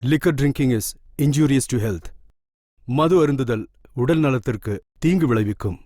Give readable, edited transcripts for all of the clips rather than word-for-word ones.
Liquor drinking is injurious to health. மது அருந்துதல் உடல் நலத்திற்கு தீங்கு விளைவிக்கும்.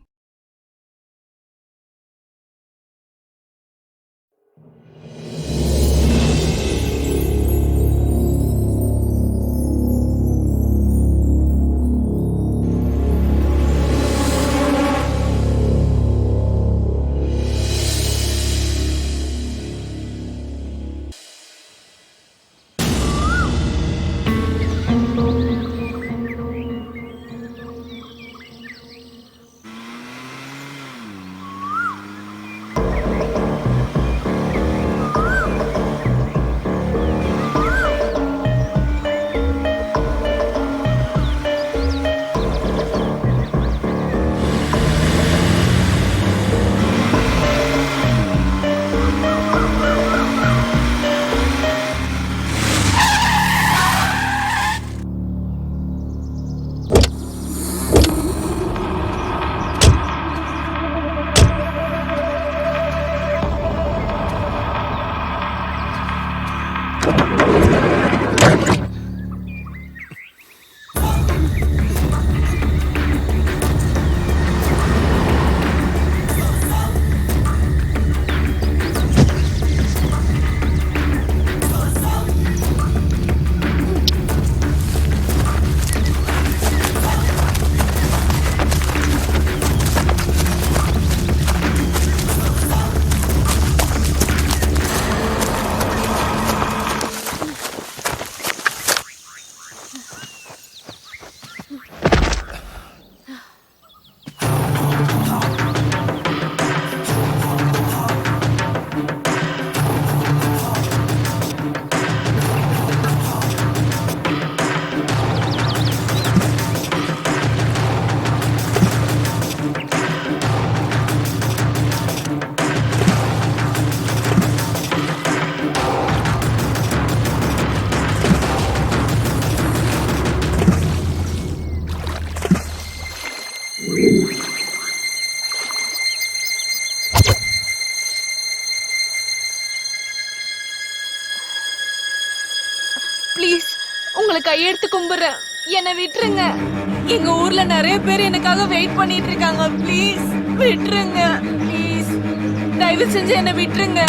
ப்ளீஸ் உங்களை கையெடுத்து கும்பிடுறேன், என்னை விட்டுருங்க. எங்க ஊர்ல நிறைய பேர் எனக்காக வெயிட் பண்ணிட்டு இருக்காங்க. ப்ளீஸ் விட்டுருங்க, ப்ளீஸ் தயவு செஞ்சு என்னை விட்டுருங்க.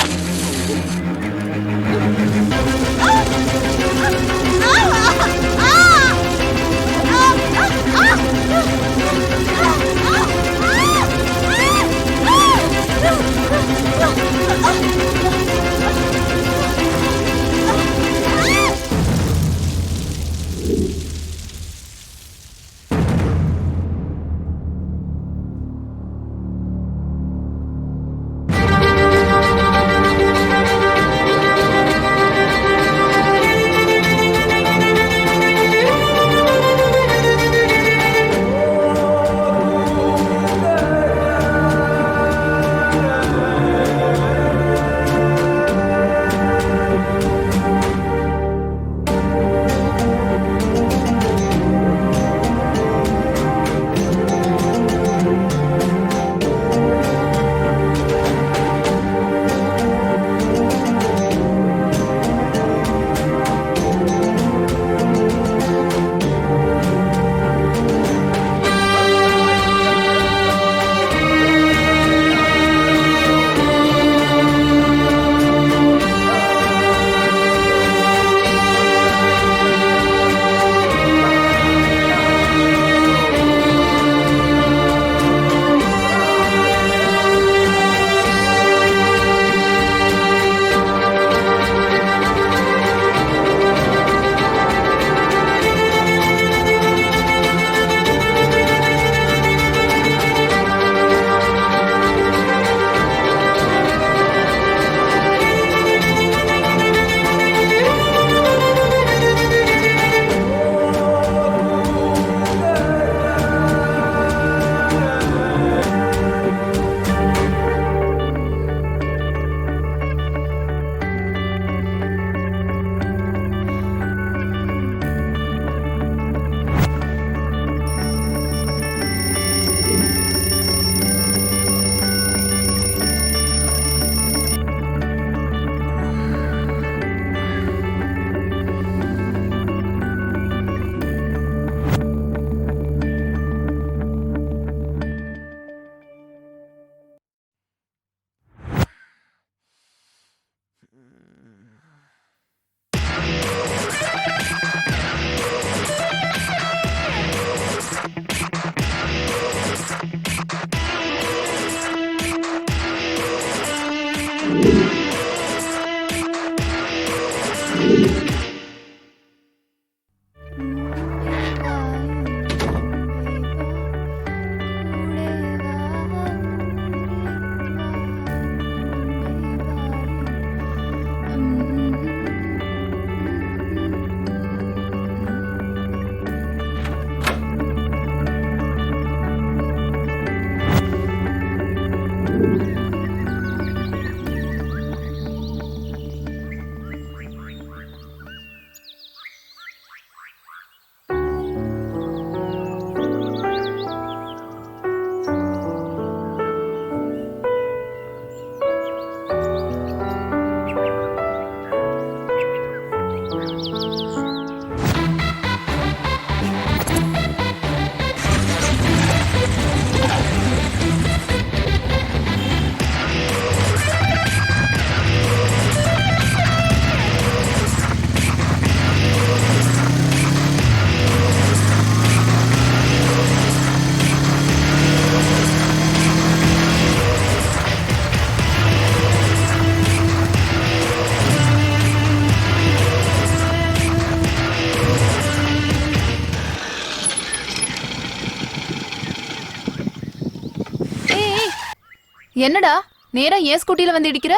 என்னடா நேரா ஏன் ஸ்கூட்டில வந்து இடிக்கிற?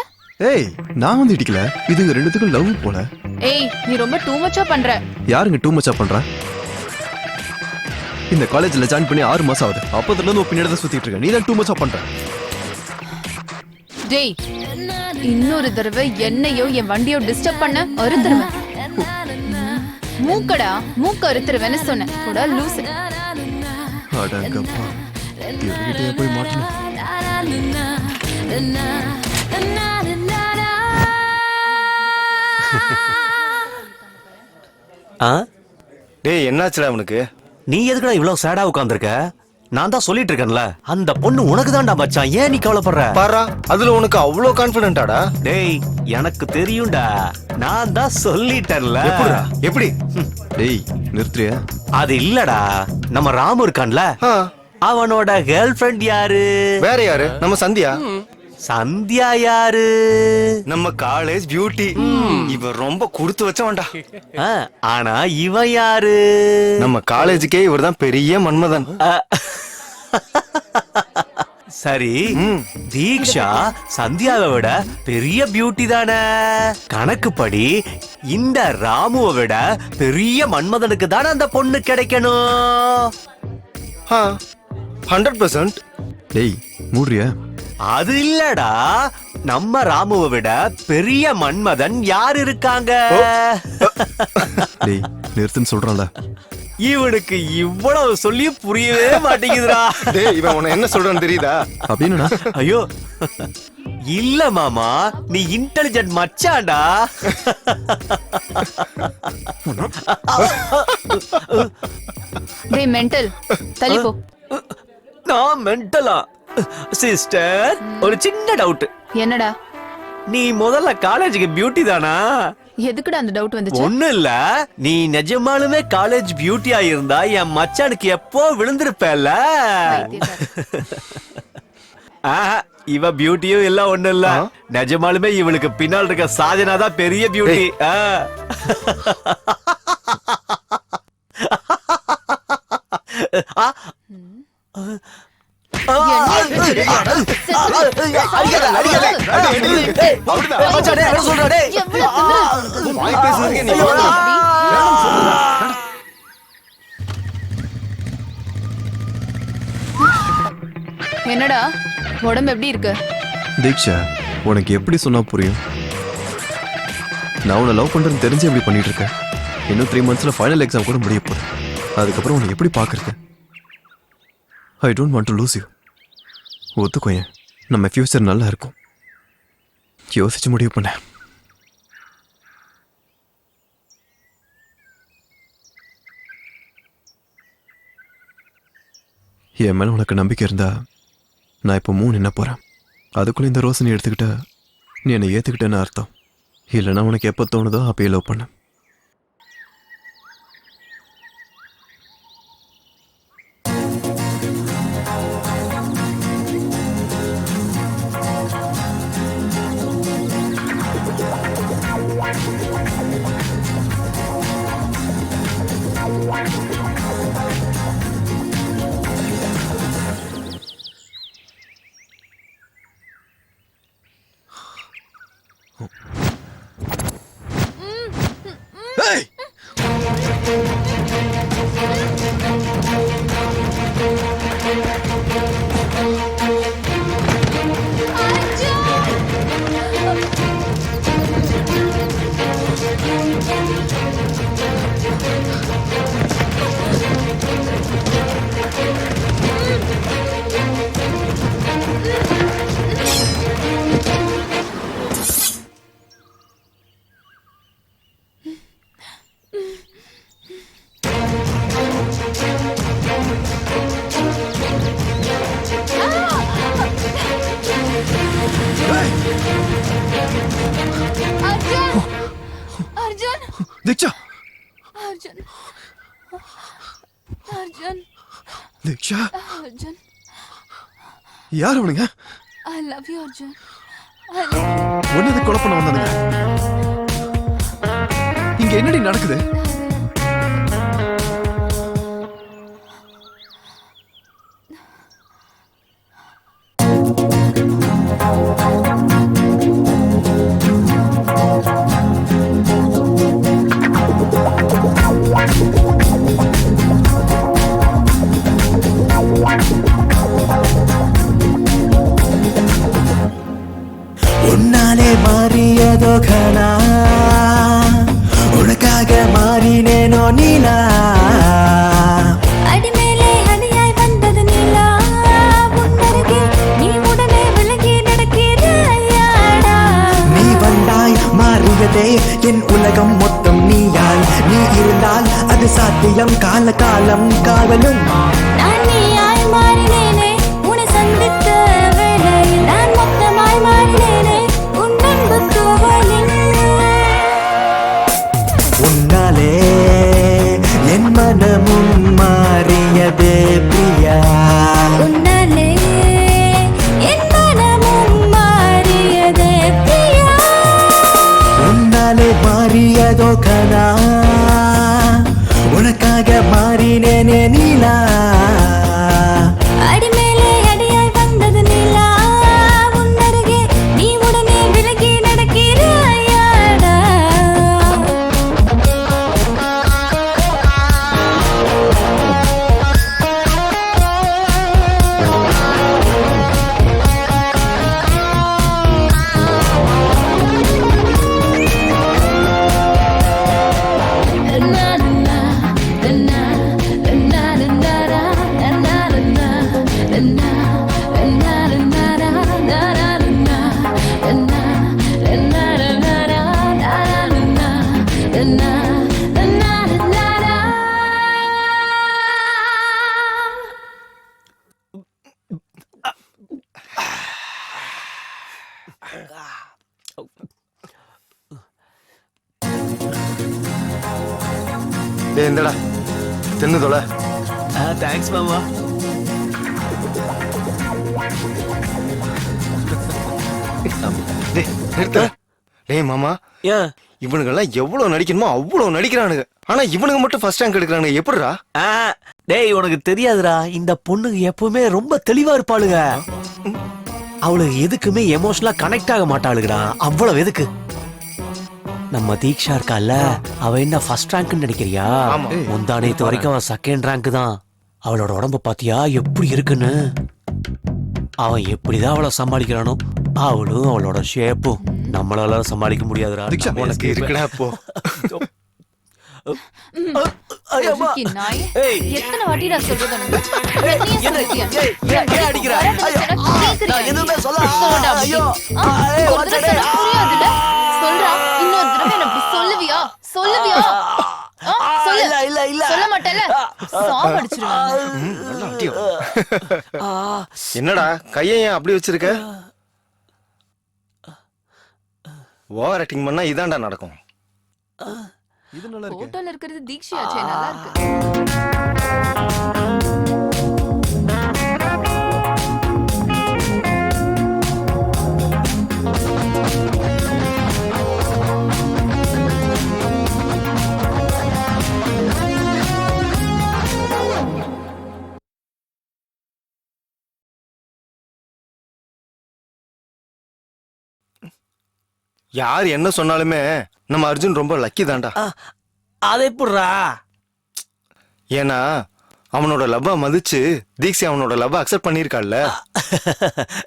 ஏய் நான் வந்து இடிக்கல, இதுங்க ரெண்டுத்துக்கும் லவ் போல. ஏய் நீ ரொம்ப டூ மச்சா பண்ற. யாருங்க டூ மச்சா பண்றா? இந்த காலேஜ்ல ஜாயின் பண்ணி 6 மாசம் ஆகுது. அப்பத்துல இருந்து பின்னாடி தான் சுத்திட்டு இருக்க. நீ தான் டூ மச்சா பண்ற. டேய் இன்னொரு தடவை என்னையோ என் வண்டியோ டிஸ்டர்ப் பண்ண அறுத்துருவேன். மூக்கடா மூக்க அறுத்துருவேன்னு சொன்னேன். கூட லூசு. அடங்கப்பா, இவர்கிட்டயே போய் மாட்டணும். டேய் என்னாச்சுடா அவனுக்கு? நீ எதுக்குடா இவ்வளவு சேடா உட்கார்ந்திருக்க? நான் தான் சொல்லிட்டு இருக்கேன்ல, அந்த பொண்ணு உனக்கு தான்டா மச்சான். ஏன் நீ கவலைப்படுற? பாரா, அதுல உனக்கு அவ்வளோ கான்ஃபிடென்ட்டாடா? டேய் எனக்கு தெரியும்டா, நான் தான் சொல்லிட்டேன்ல. எப்படிடா? எப்படி? டேய் நிறுத்துறியா? அது இல்லடா, நம்ம ராமு இருக்கான்ல, ஆ, அவனோட கேர்ள் ஃப்ரெண்ட் யாரு? வேற யாரு? நம்ம சந்தியா. சந்தியா யாரு? நம்ம காலேஜ் பியூட்டி. இவ ரொம்ப கொடுத்து வச்சவன்டா. ஆ, ஆனா இவன் யாரு? நம்ம காலேஜுக்கே இவர்தான் பெரிய மன்மதன். சரி, தீக்ஷா சந்தியாவை விட பெரிய பியூட்டி தானே. கணக்குப்படி இந்த ராமுவை விட பெரிய மன்மதனுக்கு தானே அந்த பொண்ணு கிடைக்கணும். 100%. டேய் மூடுறியா? அது இல்லடா, நம்ம ராமுவை விட பெரிய மன்மதன் யார் இருக்காங்க? டேய் நிறுத்துன்னு சொல்றான்ல. இவனுக்கு இவ்வளவு சொல்லி புரியவே மாட்டேங்குதுடா. டேய் இவன் உன்னை என்ன சொல்றான்னு தெரியுதா? அப்படின்னா ஐயோ இல்ல மாமா, நீ இன்டெலிஜென்ட் மச்சான்டா. டேய் மெண்டல் தள்ளி போ. நான் மென்டலா? சிஸ்டர் ஒரு சின்ன டவுட். என்னடா? நீ முதல்ல காலேஜுக்கு பியூட்டி தானா? எதுக்குடா அந்த டவுட் வந்துச்சு? ஒண்ணு இல்ல, நீ நிஜமாலுமே காலேஜ் பியூட்டியா இருந்தா என் மச்சானுக்கு எப்போ விழுந்திருப்பல. இவ பியூட்டியும் இல்ல ஒண்ணு இல்ல, நிஜமாலுமே இவளுக்கு பின்னால் இருக்க சாதனா தான் பெரிய பியூட்டி. வாய் பேசுறதுக்கே நீ எவ்வளவு? என்னடா உடம்பு எப்படி இருக்கு? தீக்ஷா, உனக்கு எப்படி சொன்னா புரியும்? நான் உன்னை லவ் பண்றேன்னு தெரிஞ்சு எப்படி பண்ணிட்டு இருக்கேன். இன்னும் 3 monthsல ஃபைனல் எக்ஸாம் கூட முடிய போகுது. அதுக்கப்புறம் உன்னை எப்படி பாக்குறது? I don't want to lose you. ஒத்துக்கோயேன், நம்ம ஃபியூச்சர் நல்லா இருக்கும். யோசிச்சு முடிவு பண்ண. என் மேல உனக்கு நம்பிக்கை இருந்தா நான் இப்போ 3 என்ன போறேன். அதுக்குள்ள இந்த ரோஸ் நீ எடுத்துக்கிட்ட, நீ என்னை ஏத்துக்கிட்டேன்னு அர்த்தம். இல்லைன்னா உனக்கு எப்போ தோணுதோ அப்பயே லவ் பண்ண. தீக்ஷா, அர்ஜுன் அர்ஜுன் தீக்ஷா, அர்ஜுன் யார் அவனுங்க? I love you Arjun. ஒன்னது கொலை பண்ண வந்தானுங்க. இங்க என்னடி நடக்குது? நீலா அடிமேலே அடியாய் வந்தது நீலா உன்னருகே நீ உடனே விலகி நடக்கிறாயாடா நீ வந்தாய் மாறியதே என் உலகம் மொத்தம் நீயாய் நீ இருந்தால் அது சாத்தியம் கால காலம் காவலும் நான் நீயாய் மாறினேனே உன்னை சந்தித்த வேளையில் நான் மொத்தமாய் மாறினேனே உன் அன்பு கோவலில் உன்னாலே என் மனமும் மாறியதே பிரியா உன்னாலே என் மனமும் மாறியதே பிரியா உன்னாலே மாறியதோ கனா உனக்காக மாறினேனே நீலா அடிமேலே அடியாய் வந்தது நீலா உன்னருகே நீ உடனே விலகி நடக்கிறாயாடா டேய் இந்தடா தின்னு தொலை. தேங்க்ஸ் மாமா. டேய் நிறுத்து. டேய் மாமா ஏன் இவனுங்கெல்லாம் எவ்வளவு நடிக்கணுமோ அவ்வளவு நடிக்கிறானுங்க. ஆனா இவனுங்க மட்டும் ஃபர்ஸ்ட் ரேங்க் எடுக்கிறானுங்க. எப்படிடா? டேய் உனக்கு தெரியாதுடா, இந்த பொண்ணுங்க எப்பவுமே ரொம்ப தெளிவா இருப்பாளுங்க. அவளுக்கு எதுக்குமே எமோஷனலா கனெக்ட் ஆக மாட்டாளுங்கடா. அவ்வளவு எதுக்கு? நம்ம தீக்ஷா இருக்கால, அவ என்ன ஃபர்ஸ்ட் ரேங்க்னு நினைக்கிறியா? முந்தானேத்து வரைக்கும் அவன் செகண்ட் ரேங்க் தான். அவளோட உடம்ப பாத்தியா எப்படி இருக்குன்னு? அவன் எப்படிதான் அவளை சமாளிக்கிறானோ, அவளும் அவளோட ஷேப்பும் நம்மளால சமாளிக்க முடியாதுடா. உனக்கு இருக்குடா போ. பொறுக்கி நாய். எத்தனை வாட்டிடா சொல்றது உனக்கு? எத்தனையோ சொல்லிட்டியா? அடிக்கிறா? எதுவுமே சொல்ல. சொல்லுடா அப்படி. ஒரு தடவை சொன்னா புரியாதுல்ல? சொல்றா, இன்னொரு தடவை என்ன அப்படி சொல்லுவியா? சொல்லுவியா? சொல்லு. சொல்ல மாட்டேல? சாவடிச்சிருவேன். என்னடா கையை ஏன் அப்படி வச்சிருக்க? ஓவர் ஆக்டிங் பண்ணா இதான்டா நடக்கும். இது நல்லா இருக்கு. போட்டோல இருக்கிறது தீக்ஷியாச்சே, நல்லா இருக்கு. யார் என்ன சொன்னாலுமே நம்ம அர்ஜுன் ரொம்ப லக்கி தான்டா. அது எப்படிடா? ஏன்னா அவனோட லவ்வா மதிச்சு தீக்ஷி அவனோட லவ்வா அக்செப்ட் பண்ணிருக்காள்ல.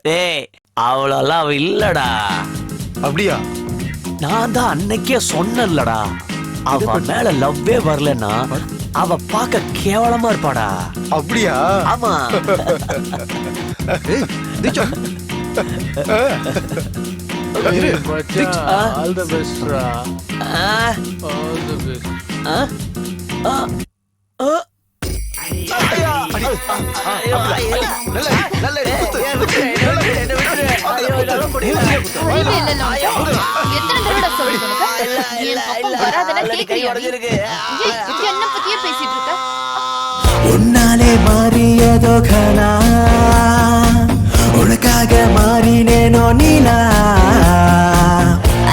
டேய் அவ்வளோலாம் அவ இல்லடா. அப்படியா? நான் தான் அன்னைக்கே சொன்னேன்லடா, அவ மேல லவ்வே வரலன்னா அவ பார்க்க கேவலமா இருப்பாடா. அப்படியா? ஆமா. தீக்ஷா All the best, Ra. All the best. புரியவே இல்லைல்ல உனக்கு? எத்தனை தடவை சொல்றது உனக்கு? என் பக்கம் வராதனா கேக்குறியா நீ? என்ன பத்தியே பேசிட்டு இருக்க? உன்னாலே மாறியதோ கனா உனக்காக மாறினேனோ நீலா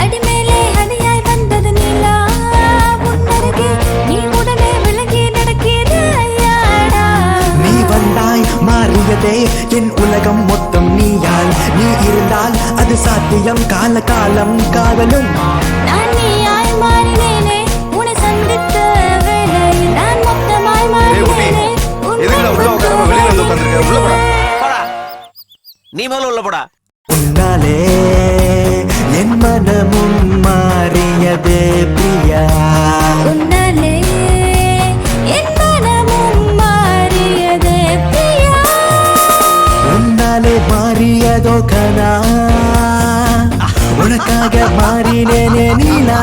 அடிமேலே அடியாய் வந்தது நீலா உன்னருகே நீ உடனே விலகி நடக்கிறாயாடா நீ வந்தாய் மாறியதே என் உலகம் மொத்தம் நீயாய் நீ இருந்தால் அது சாத்தியம் கால காலம் காவலும் நான் நீயாய் மாறினேனே உன்னை சந்தித்த வேளையில் நான் மொத்தமாய் மாறினேனே எதுக்குடா உள்ள உட்காராம வெளியில வந்து உட்கார்ந்திருக்க? உள்ள போடா. நீ மேல உள்ள போடா. உன்னாலே என் மனமும் மாறியதே பிரியா உன்னாலே மோகனா உனக்காக மாறினேனே நீலா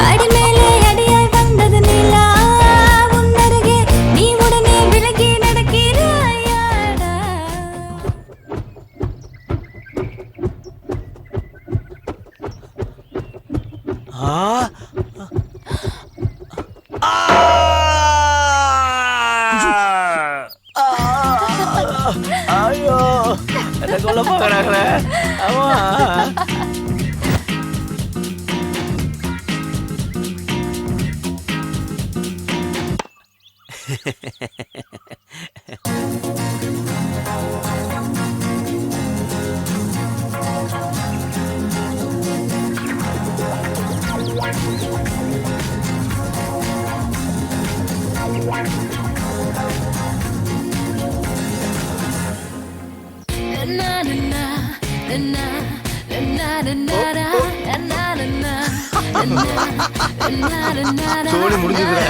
அடிமேலே அடியாய் வந்தது நிலா உன்னருகே நீ உடனே விலகி நடக்கிறாயாடா ஆ ஆ! ஐயோ என்ன கொல்ல போகிறாங்களே ஆமா சோழி முடிஞ்சதுல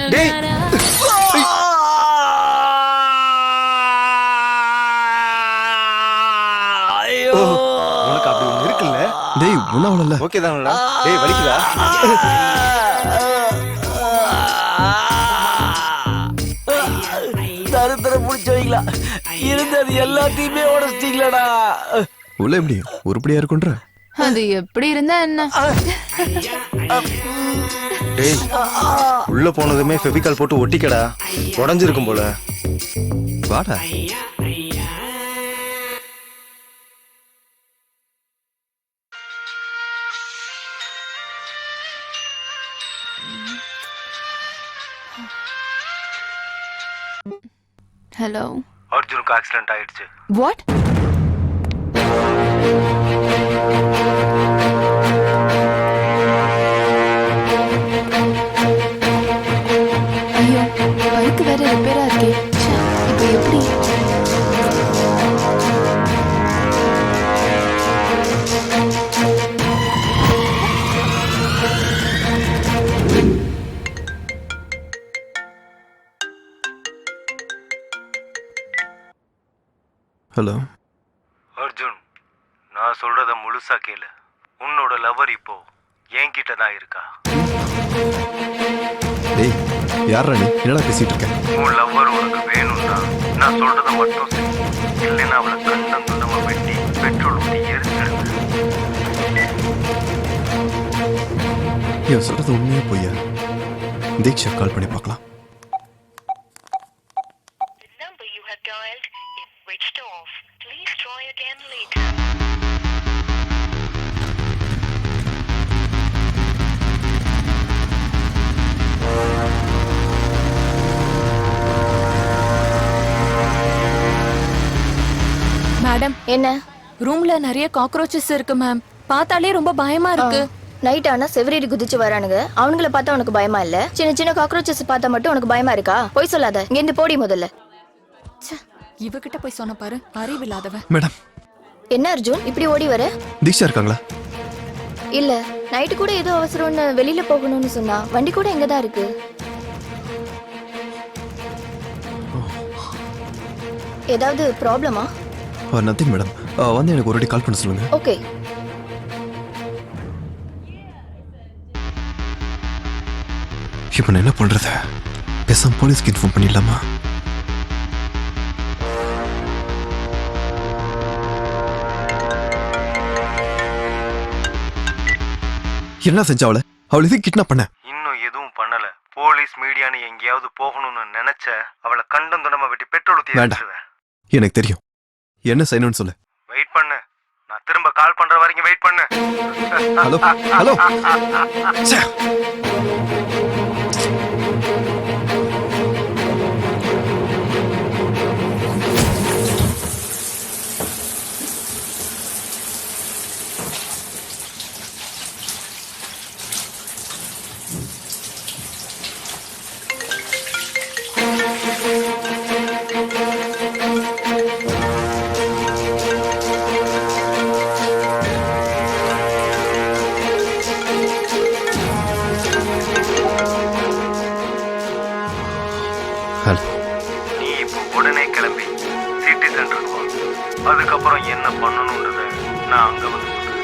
டேய் ஐயோ உனக்கு அப்படி ஒண்ணு இருக்குல்ல டேய் ஒன்றும் ஓகே தானடா டேய் வலிக்குதா தருத்தரம் பிடிச்சவங்களா இருந்தது எல்லாத்தையுமே உடச்சிட்டீங்களடா உள்ள எப்படி உருப்படியா இருக்குன்ற அது எப்படி இருந்தா என்ன டேய் உள்ள போனதுமே ஃபெவிகால் போட்டு ஒட்டிக்கடா உடைஞ்சிருக்கும் போல வாடா ஹலோ அர்ஜுனுக்கு ஆக்சிடென்ட் ஆயிடுச்சு வாட் ஐயோ பைக் வேற ரிப்பேரா இருக்கே ச்சே, இப்போ எப்படி ஹலோ அர்ஜுன் நான் சொல்றத முழுசா கேளு உன்னோட லவர் இப்போ என்கிட்ட தான் இருக்கா டேய் யாரா நீ என்னடா பேசிட்டு இருக்க உன் லவர் உனக்கு வேணும்னா நான் சொல்றத மட்டும் செய் இல்லைன்னா அவளை கண்டம் துண்டமா வெட்டி பெட்ரோல் ஊற்றி எரிச்சிடுவேன் இவன் சொல்றது உண்மையா பொய்யா தீக்ஷா கால் பண்ணி பார்க்கலாம் number you have dialed is switched off. Please try again later. Madam என்ன ரூம்ல நிறைய காக்ரோச்சஸ் இருக்கு மேம் பார்த்தாலே ரொம்ப பயமா இருக்கு நைட் ஆனா செவரேறி குதிச்சு வரானுங்க அவனுங்கள பார்த்தா உனக்கு பயமா இல்ல சின்ன சின்ன காக்ரோச்சஸ் பார்த்தா மட்டும் உனக்கு பயமா இருக்கா போய் சொல்லாத இங்க இருந்து போடி முதல்ல ச்சே, இவகிட்ட போய் சொன்ன பாரு அறிவில்லாதவ மேடம் என்ன அர்ஜுன் இப்படி ஓடி வர தீக்ஷா இருக்காங்களா இல்ல நைட்டு கூட ஏதோ அவசரம்னு வெளியில போகணும்னு சொன்னா வண்டி கூட எங்கதான் இருக்கு ஏதாவது ப்ராப்ளமா நத்திங் மேடம் வந்து எனக்கு ஒரு வாட்டி கால் பண்ண சொல்லுங்க ஓகே இப்போ நான் என்ன பண்றது பேசாம போலீஸ்க்கு இன்ஃபார்ம் பண்ணிடலாமா என்ன செஞ்ச அவளை எதுவும் கிட்னாப் பண்ண இன்னும் எதுவும் பண்ணல போலீஸ் மீடியான்னு எங்கேயாவது போகணும்னு நினைச்ச அவளை கண்டம் துண்டமா வெட்டி பெட்ரோல் ஊற்றி வேண்டாம். எரிச்சிடுவேன் எனக்கு தெரியும் என்ன செய்யணும்னு சொல்லு வெயிட் பண்ணு நான் திரும்ப கால் பண்ற வரைக்கும் வெயிட் பண்ணு ஹலோ ஹலோ ச்சே. என்ன பண்ணணுன்றத நான் அங்க வந்து சொல்றேன்.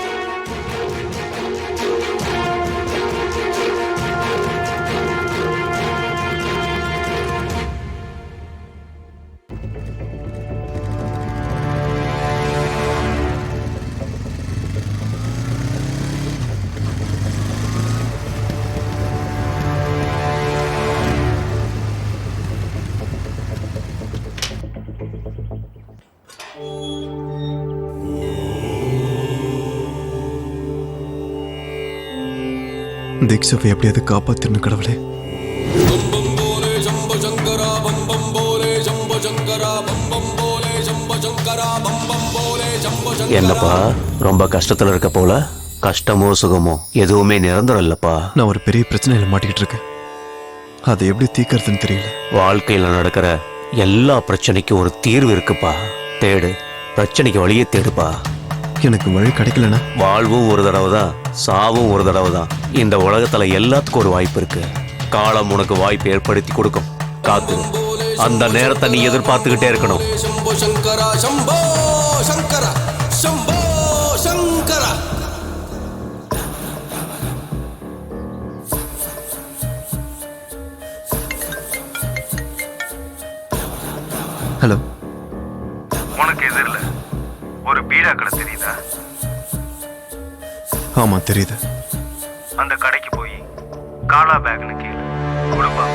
தீக்ஷாவை எப்படியாவது காப்பாத்திருந்த கடவுளே. என்னப்பா ரொம்ப கஷ்டத்துல இருக்க போல? கஷ்டமோ சுகமோ எதுவுமே நிரந்தரம் இல்லப்பா. நான் ஒரு பெரிய பிரச்சனையில மாட்டிக்கிட்டு இருக்கேன். அதை எப்படி தீர்க்கறதுன்னு தெரியல. வாழ்க்கையில நடக்கிற எல்லா பிரச்சனைக்கும் ஒரு தீர்வு இருக்குப்பா. தேடு, பிரச்சனைக்கு வழியே தேடுப்பா. எனக்கு வழி கிடைக்கலனா வாழ்வும் ஒரு தடவை தான், சாவும் ஒரு தடவை தான். இந்த உலகத்துல எல்லாத்துக்கும் ஒரு வாய்ப்பு இருக்கு. காலம் உனக்கு வாய்ப்பு ஏற்படுத்தி கொடுக்கும். காத்து, அந்த நேரத்தை நீ எதிர்பார்த்துக்கிட்டே இருக்கணும். ஹலோ, உனக்கு எதிரில் ஒரு பீடா கடை தெரியுதா? ஆமா தெரியுது. அந்த கடைக்கு போய் காலா பேக்னு கேளு, கொடுப்பா.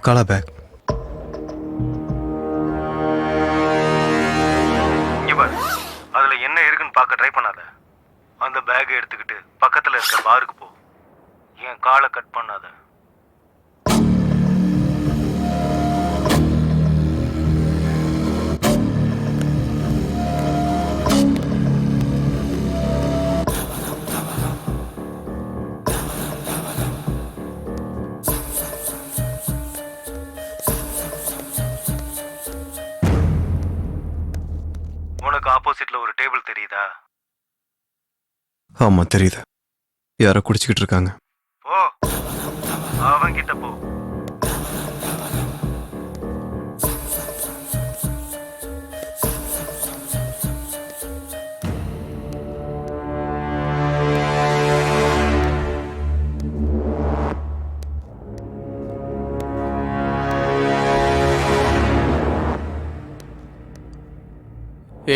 காலா பேக். இவர் அதுல என்ன இருக்குன்னு பார்க்க ட்ரை பண்ணாத. அந்த பேக்கை எடுத்துக்கிட்டு பக்கத்துல இருக்க பாருக்கு போ. என் காலை கட் பண்ணாத. உனக்கு ஆப்போசிட்ல ஒரு டேபிள் தெரியுதா? ஆமா தெரியுது. யாரோ குடிச்சுக்கிட்டு இருக்காங்க. போ, அவன்கிட்ட போ.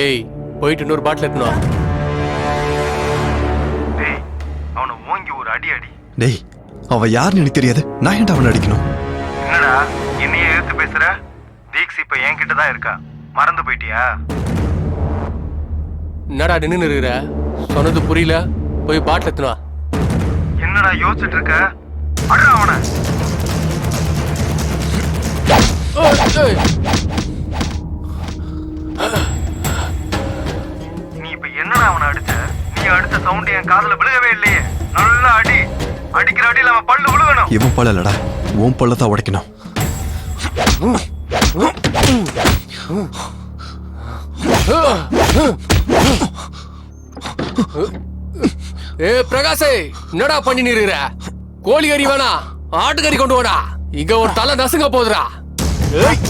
ஏய், போயிட்டு இன்னொரு பாட்டில் எடுத்துனா. டேய், அவனை ஓங்கி ஒரு அடி அடி. டேய், அவன் யாருன்னு எனக்கு தெரியாது. நான் ஏன்டா அவனை அடிக்கணும்? என்னடா என்னையே எடுத்து பேசுற? தீக்ஸ் இப்ப என்கிட்ட தான் இருக்கா, மறந்து போயிட்டியா? என்னடா நின்று இருக்கிற? சொன்னது புரியல. போய் பாட்டில் எடுத்துனா. என்னடா யோசிச்சுட்டு இருக்க? அட்ரா அவனை. நீ இப்ப என்னடா அவனை அடிச்ச? நீ அடிச்ச சவுண்ட் என் காதுல விழுகவே இல்லையே. நல்லா அடி. அடிக்கிற அடியில் அவன் பல்லு விழுகணும். இவன் பல்ல இல்லடா, உன் பல்ல தான் உடைக்கணும். ஏ பிரகாஷே, என்னடா பண்ணி நிறுற? கோழி கறி வேணா, ஆட்டுக்கறி கொண்டு வாடா. இங்க ஒரு தலை நசுங்க போதுடா. ஏய்,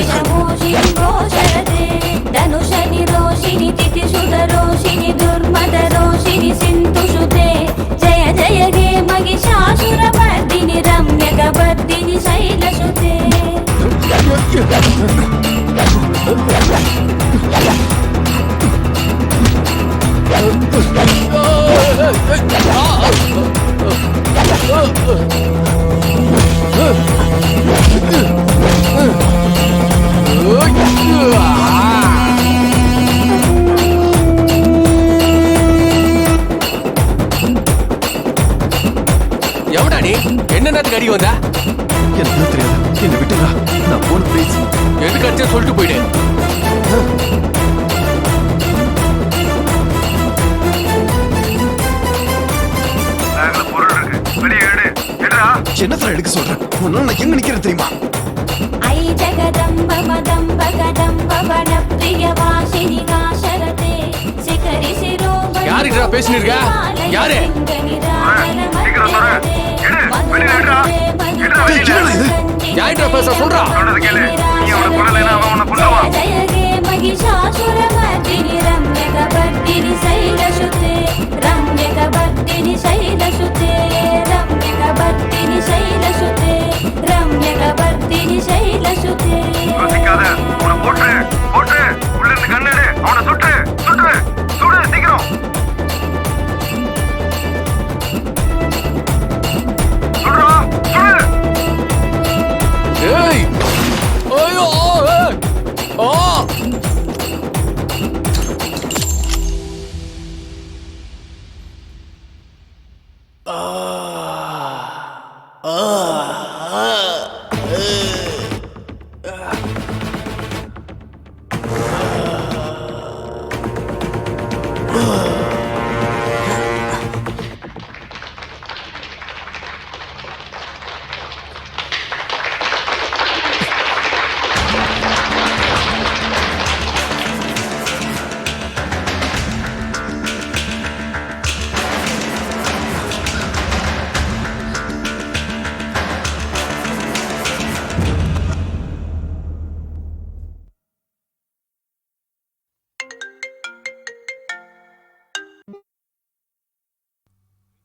శేషమోషిని ఘోషరతే ధనుషని రోషిని తిథిసుత రోషిని దుర్మద రోషిని సింధుషుతే జయ జయ హే మహిషాసురమర్దిని రమ్యకవర్దిని శైలసుతే எவடா நீ என்ன நேரத்துக்கு அடி வந்தா எனக்கு தெரியாது என்ன விட்டுடா நான் போன ப்ளீஸ் எதுக்கு அடிச்சா சொல்லிட்டு போயிடு பேக்ல பொருள் இருக்கு வெளியே எடு எடுடா. என்ன எடுக்க சொல்றேன் உன்னால நான் எங்க நிக்கிறேன் தெரியுமா ఐ జగదంబ మదంబ కదంబ వన ప్రియ వాసిని కాశరతే శిఖరి శిరోమణి யாருக்குடா பேசின்னு இருக்க? யாரு? சீக்கிரம் தர. எடு வெளியே எடுடா. எடுடா டேய், என்னடா இது? யார்கிட்ட பேச சொல்றா சொல்றது கேளு. நீ அவனை கொல்லலைன்னா அவன் உன்னை கொல்லுவான். జయ హే మహిషాసురమర్దిని రమ్యకవర్దిని శైలసుతే రమ్యకవర్దిని శైలసుతే రమ్యకవర్దిని శైలసుతే రమ్యకవర్దిని శైలసుతే யோசிக்காத. அவனை போட்டுரு போட்டுரு. உள்ள இருந்து கண்ணு எடு. அவனை சுட்டு சுட்டு சுடு சீக்கிரம். சுடுறா சுடு. ஏய் ஐயோ ஏய். ஆ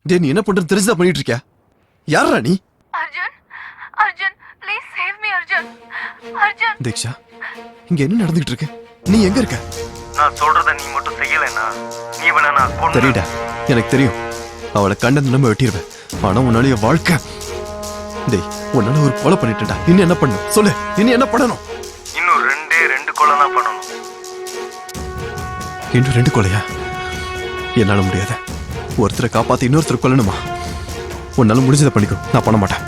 டேய் நீ என்ன பண்றது தெரிஞ்சுதான் பண்ணிட்டு இருக்கியா யாரா நீ Arjun Arjun please save me Arjun Arjun Deeksha இங்க என்ன நடந்துகிட்டு இருக்கு நீ எங்க இருக்க நான் சொல்றத நீ மட்டும் செய்யலைன்னா நீ வேணா நான் கொண்டு தெரியுடா எனக்கு தெரியும் அவளை கண்ட நம்ம வெட்டிடுவேன் ஆனா உன்னால என் வாழ்க்கை டேய் உன்னால ஒரு கொலை பண்ணிட்டேன்டா இன்னும் என்ன பண்ணு சொல்லு இன்னும் என்ன பண்ணணும் இன்னும் ரெண்டு கொலை தான் பண்ணணும். இன்னும் 2 கொலையா என்னால முடியாது ஒருத்தரை காப்பாத்தி இன்னொருத்தரை கொல்லணுமா உன்னால முடிஞ்சதை பண்ணிக்கோ நான் பண்ண மாட்டேன்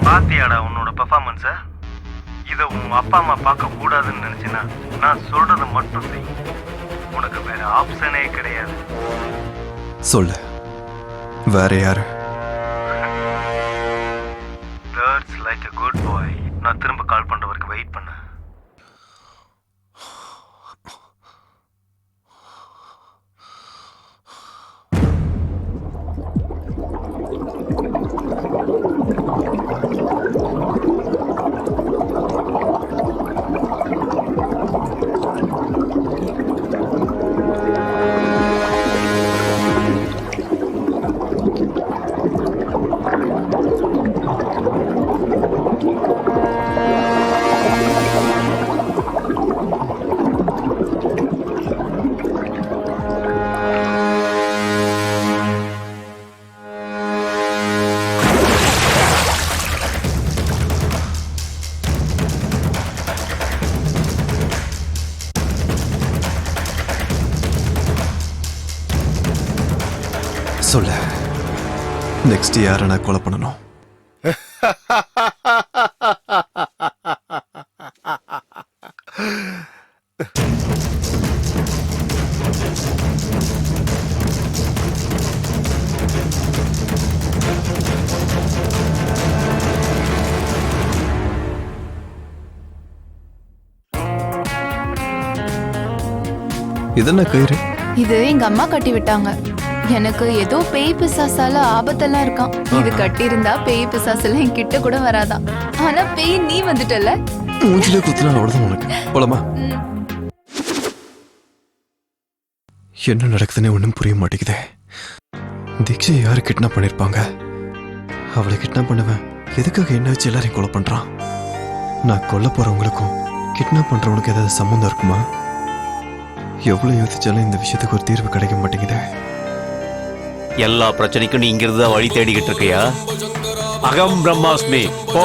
பாத்தியாடா உன்னோட பெர்ஃபார்மன்ஸ? இத உன் அப்பா அம்மா பார்க்க கூடாதுன்னு நினைச்சினா நான் சொல்றத மட்டும் செய். உனக்கு வேற ஆப்ஷனே கிடையாது. சொல்லு வேற யாரு That's like a good boy. நான் திரும்ப கால் பண்ற வரைக்கும் வெயிட் பண்ணு. சொல்லு நெக்ஸ்ட் யாரை நான் கொலை பண்ணணும் இதென்ன கயிறு? இது எங்க அம்மா கட்டி விட்டாங்க. எனக்கு ஏதோ பேய் பிசாசால ஆபத்தெல்லாம் இருக்கான். இது கட்டி இருந்தா பேய் பிசாசெல்லாம் என் கிட்ட கூட வராதான். ஆனா பேய் நீ வந்துட்டல. மூஞ்சிலே குத்துனா அவ்வளவுதான் உனக்கு. போலாமா? என்ன நடக்குதுன்னு ஒன்றும் புரிய மாட்டேங்குதே. தீக்ஷை யாரு கிட்னாப் பண்ணிருப்பாங்க? அவளை கிட்னாப் பண்ணுவேன் எதுக்காக என்ன வச்சு எல்லாரையும் கொலை பண்றான்? நான் கொல்ல போறவங்களுக்கும் கிட்னாப் பண்றவனுக்கு ஏதாவது சம்மந்தம் இருக்குமா? எவ்வளவு யோசிச்சாலும் இந்த விஷயத்துக்கு ஒரு தீர்வு கிடைக்க மாட்டேங்குதே. எல்லா பிரச்சனைக்கும் நீ இங்கிருந்து தான் வழி தேடிக்கிட்டு இருக்கியா? அகம் பிரம்மாஸ்மி, போ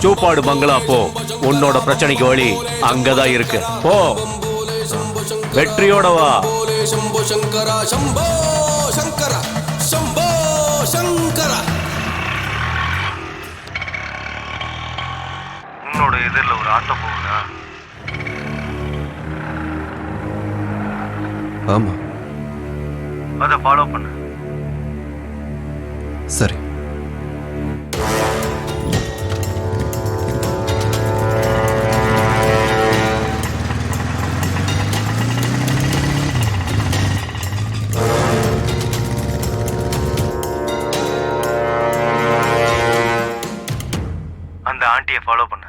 சூப்பாடு மங்களா போ. உன்னோட பிரச்சனைக்கு வழி அங்கதான் இருக்கு. போ, வெற்றியோட வா. शंभो शंकरा शंभो शंकरा शंभो शंकरा. உன்னோட எதிரில் ஒரு ஆட்டோ போகுதா? ஆமா, அதை ஃபாலோ பண்ணு. சரி. அந்த ஆண்டியை ஃபாலோ பண்ணு.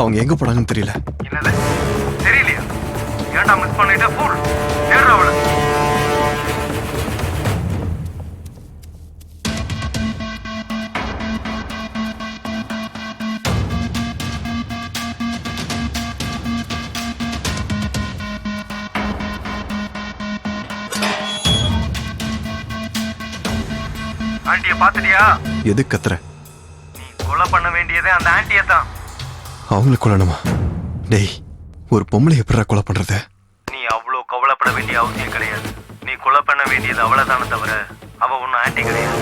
அவங்க எங்க போனாங்கன்னு தெரியல. என்னது தெரியலையா? ஏன்டா மிஸ் பண்ணிட்ட? ஃபூல் தேடுற அவளை. ஆண்டியை பார்த்துட்டியா? எது கத்துற? நீ கொலை பண்ண வேண்டியதே அந்த ஆண்டியை தான். அவங்களை கொல்லணுமா? டேய், ஒரு பொம்பளை எப்படிடா கொலை பண்றது? நீ அவ்வளோ கவலைப்பட வேண்டிய அவசியம் கிடையாது. நீ கொலை பண்ண வேண்டியது அவளைதானே தவிர அவ ஒன்றும் ஆண்டி கிடையாது.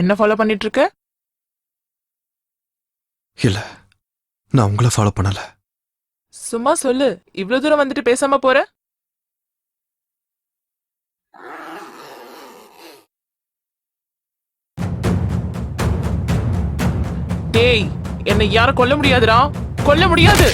என்ன ஃபாலோ பண்ணிட்டு இருக்க? இல்ல, நான் உங்களை ஃபாலோ பண்ணல. சும்மா சொல்லு. இவ்வளவு தூரம் வந்துட்டு பேசாம போற? டேய், என்னை யாரும் கொல்ல முடியாதுடா. கொல்ல முடியாது.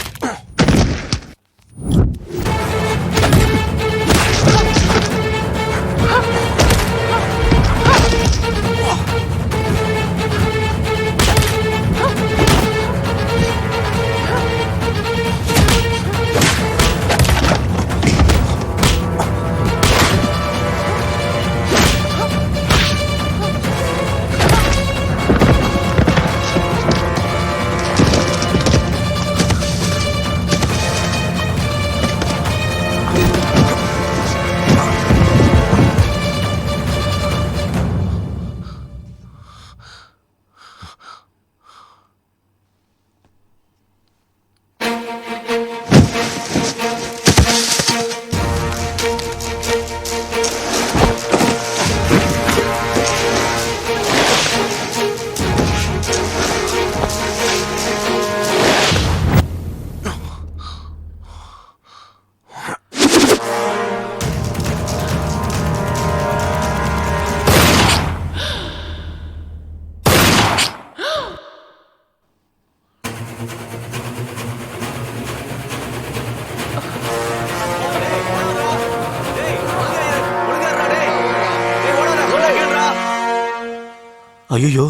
ஐயோ,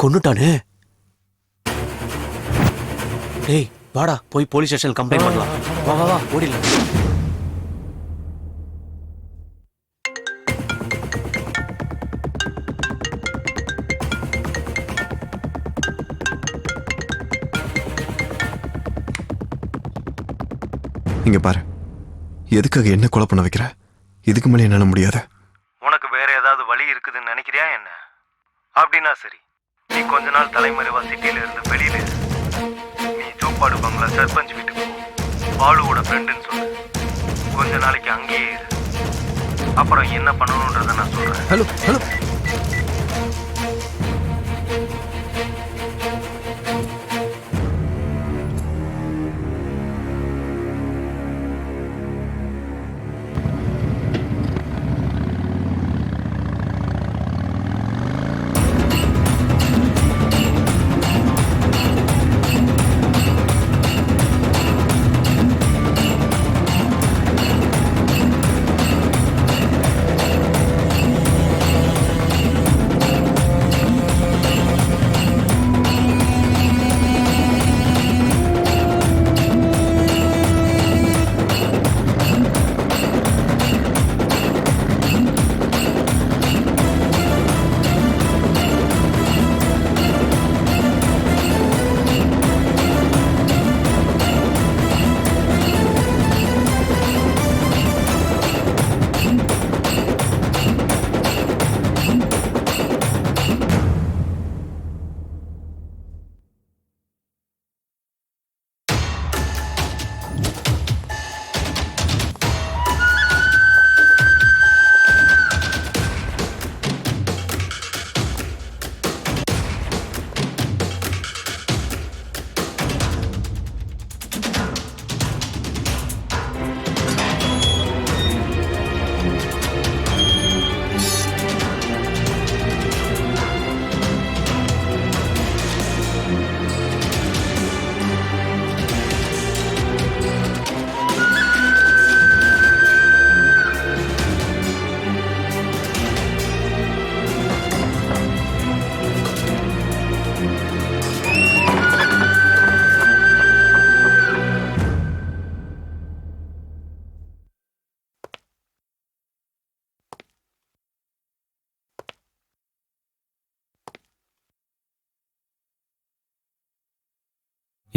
கொன்னுட்டானே. டேய் வாடா, போய் போலீஸ் ஸ்டேஷன் கம்ப்ளைண்ட் பண்ணலாம். வா வா வா, ஓடிடலாம். இங்க பாரு, எதுக்காக என்ன கொலை பண்ண வைக்கிற? இதுக்கு மேலே என்னால முடியாது. உனக்கு வேற ஏதாவது வழி இருக்குதுன்னு நினைக்கிறியா என்ன? அப்படின்னா சரி, நீ கொஞ்ச நாள் தலைமறைவா சிட்டில இருந்து வெளியில இரு. நீ சோப்பாடு பங்களா சர்பஞ்ச் வீட்டுக்கு போ. பாலுவோட ஃப்ரெண்டுன்னு சொல்லு. கொஞ்ச நாளைக்கு அங்கேயே இரு. அப்புறம் என்ன பண்ணணுன்றத நான் சொல்றேன். ஹலோ ஹலோ,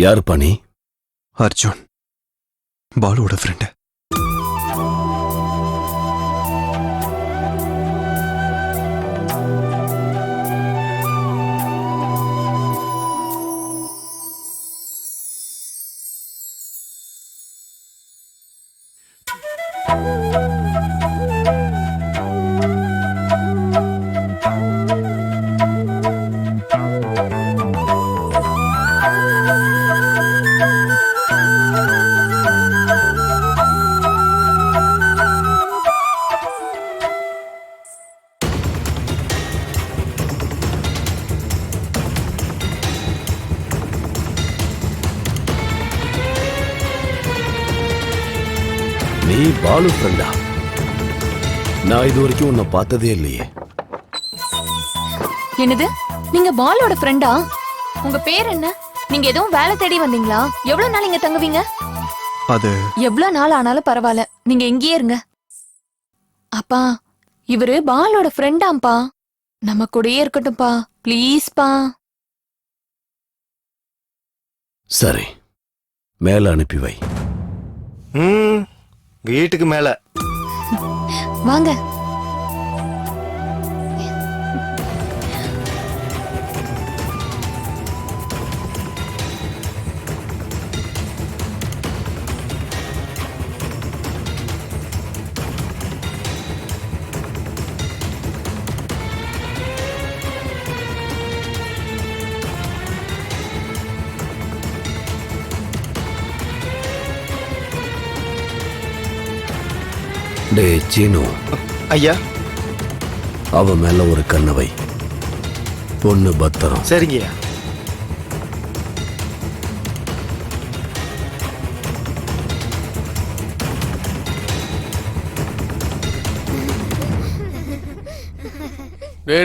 யார் பண்ணி? அர்ஜுன், பாலுவோட ஃப்ரெண்டு. நீ பாலு ஃப்ரெண்டா? நான் இது வரைக்கும் உன்னை பார்த்ததே இல்லையே. என்னது, நீங்க பாலோட ஃப்ரெண்டா? உங்க பேர் என்ன? நீங்க எதுவும் வேலை தேடி வந்தீங்களா? எவ்வளவு நாள் இங்க தங்குவீங்க? அது எவ்வளவு நாள் ஆனாலும் பரவாயில்ல, நீங்க இங்கேயே இருங்க. அப்பா, இவரு பாலோட ஃப்ரெண்டாம்பா. நம்ம கூடயே இருக்கட்டும்பா, ப்ளீஸ்பா. சரி, மேல அனுப்பி வை. வீட்டுக்கு மேல வாங்க. டே சீனு. ஐயா. அவ மேல ஒரு கண்ணவை. பொண்ணு பத்திரம். சரிங்கய்யா.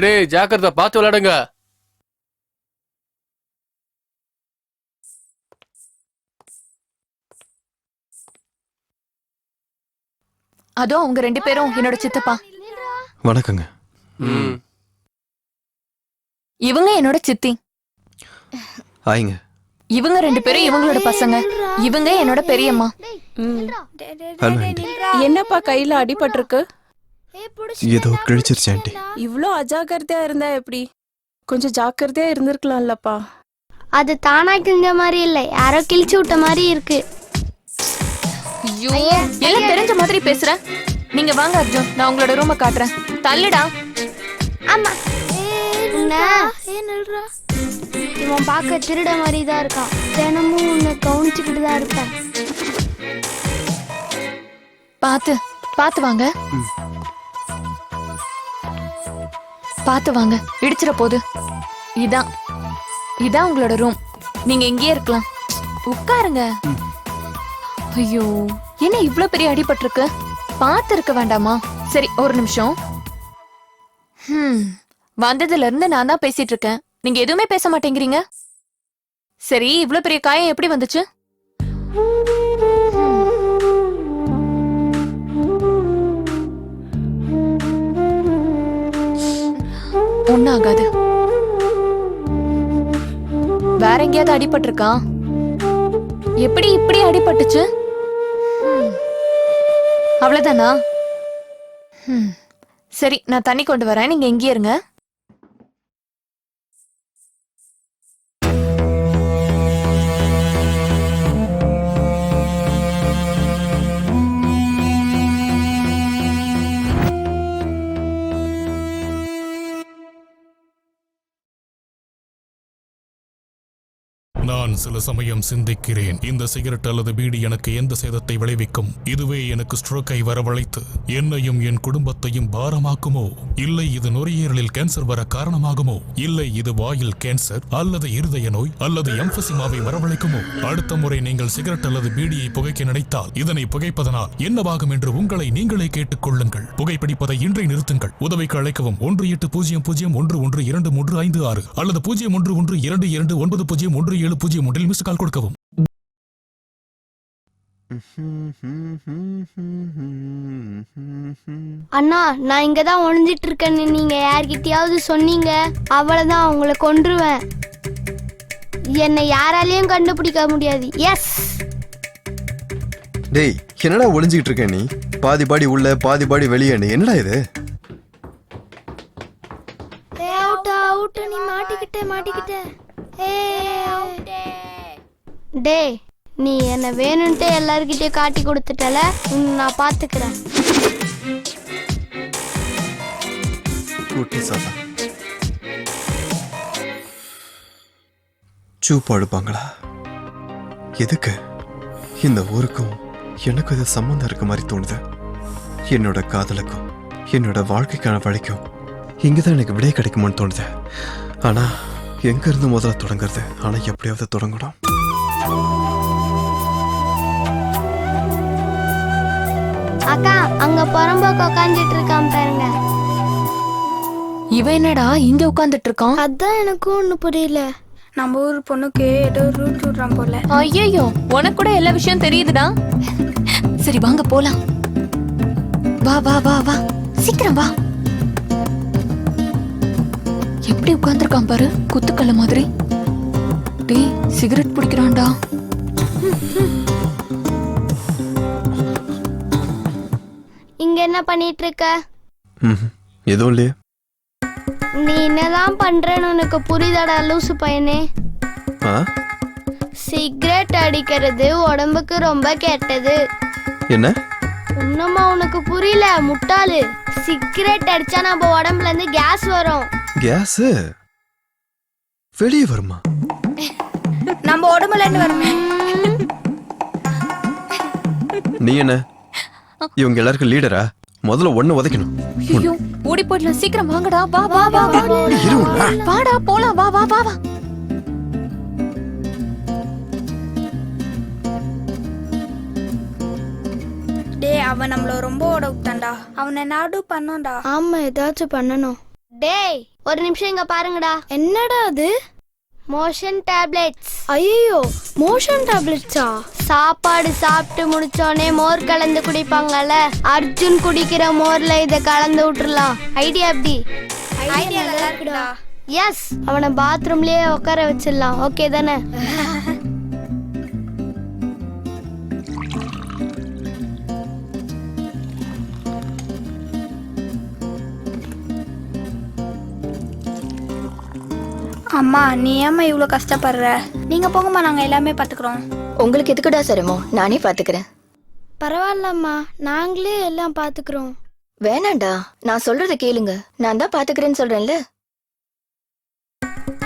டேய் ஜாக்கிரதை, பார்த்து விளையாடுங்க. அதோ அவங்க ரெண்டு பேரும் என்னோட சித்தப்பா. வணக்கங்க. இவங்க என்னோட சித்தி. ஆயிங்க. இவங்க 2 பேரும் இவங்களோட பசங்க, இவங்க என்னோட பெரியம்மா. Hello aunty. என்னப்பா கையில அடிபட்டிருக்கு? ஏதோ கிழிச்சிருச்சு ஆண்டி. இவ்ளோ அஜாக்கிரதையா இருந்தா எப்படி? கொஞ்சம் ஜாக்கிரதையா இருந்திருக்கலாம்லப்பா. அது தானா கிழிஞ்ச மாதிரி இல்ல, யாரோ கிழிச்சு விட்ட மாதிரி இருக்கு. ஐயோ, எல்லாம் தெரிஞ்ச மாதிரி பேசுற. நீங்க வாங்க அர்ஜுன், நான் உங்களோட ரூமை காட்டுறேன். தள்ளுடா. ஆமா. இவன் பார்க்க திருட மாதிரி தான் இருக்கான். தினமும் உன்னை கவனிச்சுக்கிட்டு தான் இருப்பேன். பாத்து வாங்க. பாத்து வாங்க, இடிச்சிட போகுது. இதான் உங்களோட ரூம். நீங்க இங்கேயே இருக்கலாம். உட்காருங்க. ஐயோ, என்ன இவ்ளோ பெரிய அடிபட்டிருக்கு? பாத்து இருக்க வேண்டாமா? சரி, ஒரு நிமிஷம். வந்ததுல இருந்து நான் தான் பேசிட்டு இருக்கேன், நீங்க எதுவுமே பேச மாட்டேங்கிறீங்க. சரி, இவ்ளோ பெரிய காயம் எப்படி வந்துச்சு? ஒன்னும் ஆகாது. வேற எங்கேயாவது அடிபட்டிருக்கா? எப்படி இப்படி அடிபட்டுச்சு? அவ்வளவுதானா? சரி, நான் தண்ணி கொண்டு வரேன், நீங்க எங்கே இருங்க. நான் சில சமயம் சிந்திக்கிறேன், இந்த சிகரெட் அல்லது பீடி எனக்கு எந்த சேதத்தை விளைவிக்கும்? இதுவே எனக்கு ஸ்ட்ரோக்கை வரவழைத்து என்னையும் என் குடும்பத்தையும் பாரமாக்குமோ? இல்லை இது நுரையீரலில் கேன்சர் வர காரணமாகுமோ? இல்லை இது வாயில் கேன்சர் அல்லது இருதய நோய் அல்லது எம்பசிமாவை வரவழைக்குமோ? அடுத்த முறை நீங்கள் சிகரெட் அல்லது பீடியை புகைக்க நினைத்தால் இதனை புகைப்பதனால் என்னவாகும் என்று உங்களை நீங்களே கேட்டுக் கொள்ளுங்கள். புகைப்பிடிப்பதை இன்றை நிறுத்துங்கள். உதவிக்கு அழைக்கவும் 1800-112356 அல்லது 0112290107 ஒன்றில் மிஸ் கால் கொடுக்கவும். அண்ணா, நான் இங்கதான் ஒளிஞ்சிட்டு இருக்கேன்னு நீங்க யார்கிட்டயாவது சொன்னீங்க, அவ்வளவுதான், உங்களை கொன்றுவேன். என்னை யாராலையும் கண்டுபிடிக்க முடியாது. எஸ். டேய், என்னடா ஒளிஞ்சிக்கிட்டு இருக்க நீ? பாதி பாடி உள்ள பாதி பாடி வெளியே. நீ என்னடா இது? நீ மாட்டிக்கிட்ட. டே, நீ என்ன வேணும்ட்டு எல்லார்கிட்டயும் காட்டி கொடுத்துட்டல, நான் பாத்துக்கிறேன். சூப்பாடுப்பாங்களா? எதுக்கு? இந்த ஊருக்கும் எனக்கும் இது சம்பந்தம் இருக்க மாதிரி தோணுது. என்னோட காதலுக்கும் என்னோட வாழ்க்கைக்கான வழிக்கும் இங்கதான் எனக்கு விடை கிடைக்குமான்னு தோணுது. ஆனா எங்க இருந்து முதல்ல தொடங்குறது? ஆனா எப்படியாவது தொடங்கணும். அக்கா, அங்க புறம்போக்கு உட்காந்துட்டு இருக்கான் பாருங்க. இவன் என்னடா இங்க உட்கார்ந்துட்டு இருக்கான்? அதான் எனக்கும் ஒண்ணு புரியல. நம்ம ஊர் பொண்ணுக்கு ஏதோ ரூட் விடுறான் போல. ஐயோ, உனக்கு கூட எல்லா விஷயம் தெரியுதுடா. சரி வாங்க போலாம். வா வா வா வா, சீக்கிரம் வா. எப்படி உட்கார்ந்துருக்கான் பாரு, குத்துக்கல்ல மாதிரி. டேய், சிகரெட் பிடிக்கிறான்டா. இங்க என்ன பண்ணிட்டு இருக்க? எதுவும் இல்லையே. நீ என்னதான் பண்றேன்னு உனக்கு புரியுதாடா லூசு பையனே? சிகரெட் அடிக்கிறது உடம்புக்கு ரொம்ப கெட்டது. என்ன? இன்னுமா உனக்கு புரியல முட்டாளு? சிகரெட் அடிச்சா நம்ம உடம்புல இருந்து கேஸ் வரும். கேஸ் வெளியே வருமா? நம்ம உடம்புல இருந்து வருமே. நீ என்ன இவங்க எல்லாருக்கும் லீடரா? முதல்ல ஒண்ணு உதைக்கணும். ஐயோ, ஓடி போயிடலாம். சீக்கிரம் வாங்கடா. வா வா வா வா. வாடா போலாம். வா வா வா வா. டேய், அவன் நம்மள ரொம்ப ஓட விட்டான்டா. அவனை நாடு பண்ணோம்டா. ஆமா, ஏதாச்சும் பண்ணணும். டேய், ஒரு நிமிஷம் இங்க பாருங்கடா. என்னடா அது? Motion tablets. ஐயோ, மோஷன் டேப்லெட்ஸா? சாப்பாடு சாப்பிட்டு முடிச்சோடனே மோர் கலந்து குடிப்பாங்கல்ல, அர்ஜுன் குடிக்கிற மோர்ல இத கலந்து விட்டுறலாம். ஐடியா எப்படி? ஐடியா நல்லா இருக்குடா. எஸ், அவனை பாத்ரூம்லயே உட்கார வச்சிடலாம். ஓகே தானே? அம்மா நீ ஏம்மா இவ்வளோ கஷ்டப்படுற? நீங்க போங்கம்மா, நாங்க எல்லாமே பாத்துக்கிறோம். உங்களுக்கு எதுக்குடா சிரமம்? நானே பாத்துக்கிறேன். பரவாயில்லம்மா, நாங்களே எல்லாம் பாத்துக்கிறோம். வேணாண்டா, நான் சொல்றத கேளுங்க. நான் தான் பாத்துக்கிறேன்னு சொல்றேன்ல.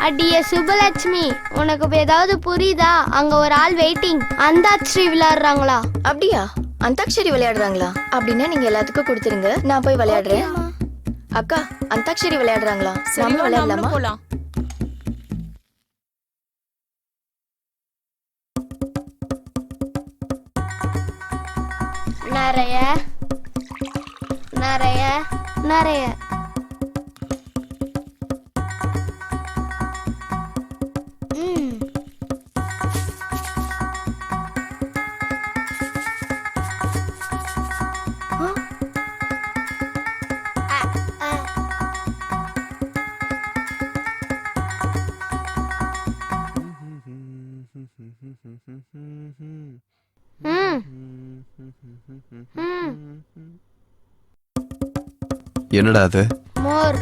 அடிய சுபலட்சுமி, உனக்கு இப்ப ஏதாவது புரியுதா? அங்க ஒரு ஆள் வெயிட்டிங். அந்தாட்சி விளையாடுறாங்களா? அப்படியா? அந்தாக்ஷரி விளையாடுறாங்களா? அப்படின்னா நீங்க எல்லாத்துக்கும் கொடுத்துருங்க, நான் போய் விளையாடுறேன். அக்கா, அந்தாக்ஷரி விளையாடுறாங்களா? நாமளும் விளையாடலாமா? போலாம். நிறைய நிறைய நிறைய என்னடா அது? மோர்.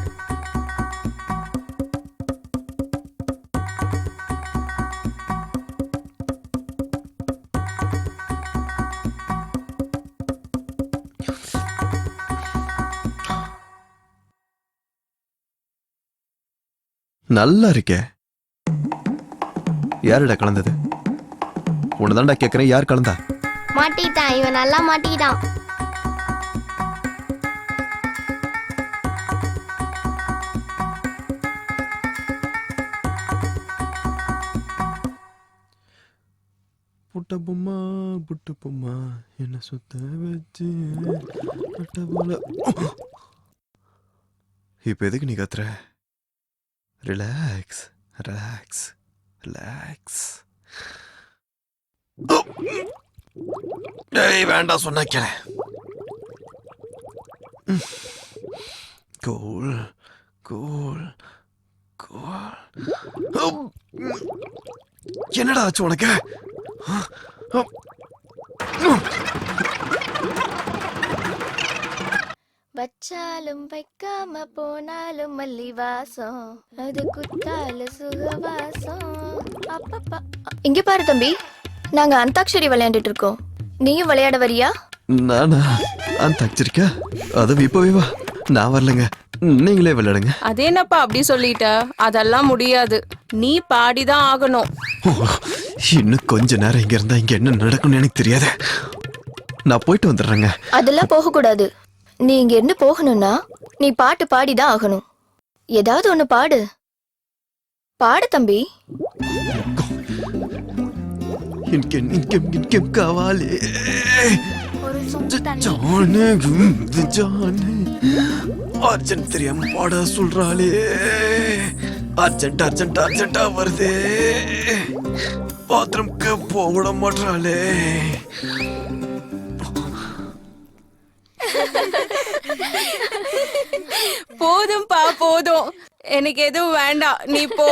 நல்லா இருக்கே. யாருடா கலந்தது? உன்னதான்டா கேக்குறேன், யார் கலந்தா? மாட்டிட்டான் இவன், நல்லா மாட்டிக்கிட்டான். புட்ட பொம்மா புட்டு பொம்மா என்ன சுத்த வச்சு கட்ட போல. இப்ப எதுக்கு நீ கத்துற? Relax relax relax. ஏய் வேண்டாம் சொன்னா கேள. Cool cool cool. என்னடா ஆச்சு உனக்கு? வச்சாலும் வைக்காம போனாலும் மல்லி வாசம், அது குத்தால சுகவாசம். அப்பப்பா. இங்க பாரு தம்பி, நாங்க அந்தாக்ஷரி விளையாண்டுட்டு இருக்கோம். நீயும் விளையாட வரியா? நானா அந்தாக்ஷரிக்கா? அது இப்பவே வா. நான் வரலங்க, நீங்களே விளையாடுங்க. அது என்னப்பா அப்படி சொல்லிட்ட? அதெல்லாம் முடியாது, நீ பாடிதான் ஆகணும். இன்னும் கொஞ்ச நேரம் இங்க இருந்தா இங்க என்ன நடக்கும்னு எனக்கு தெரியாது. நான் போயிட்டு வந்துடுறேங்க. அதெல்லாம் போக கூடாது. நீ இங்க இருந்து போகணும்னா நீ பாட்டு பாடிதான் ஆகணும். ஏதாவது ஒண்ணு பாடு. பாடு தம்பி. காவாலே அர்ஜென்ட் தெரியாம பாட சொல்றாளே. அர்ஜென்ட் அர்ஜென்ட் அர்ஜென்டா வருதே. பாத்ரூம்க்கு போக விட மாட்டாளே. போதும்பா போதும், எனக்கு எதுவும் வேண்டாம், நீ போ.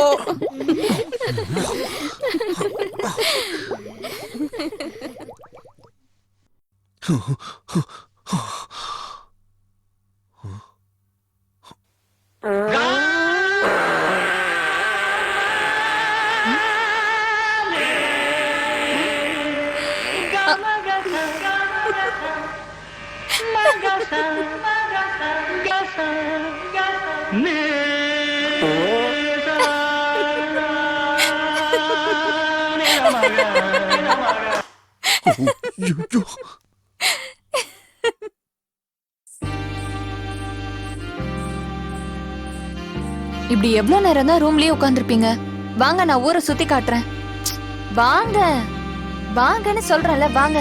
இப்படி எவ்வளவு நேரம் தான் ரூம்லயே உட்கார்ந்துருப்பீங்க? வாங்க, நான் ஊரை சுத்தி காட்டுறேன். வாங்க வாங்கன்னு சொல்றேன்ல, வாங்க.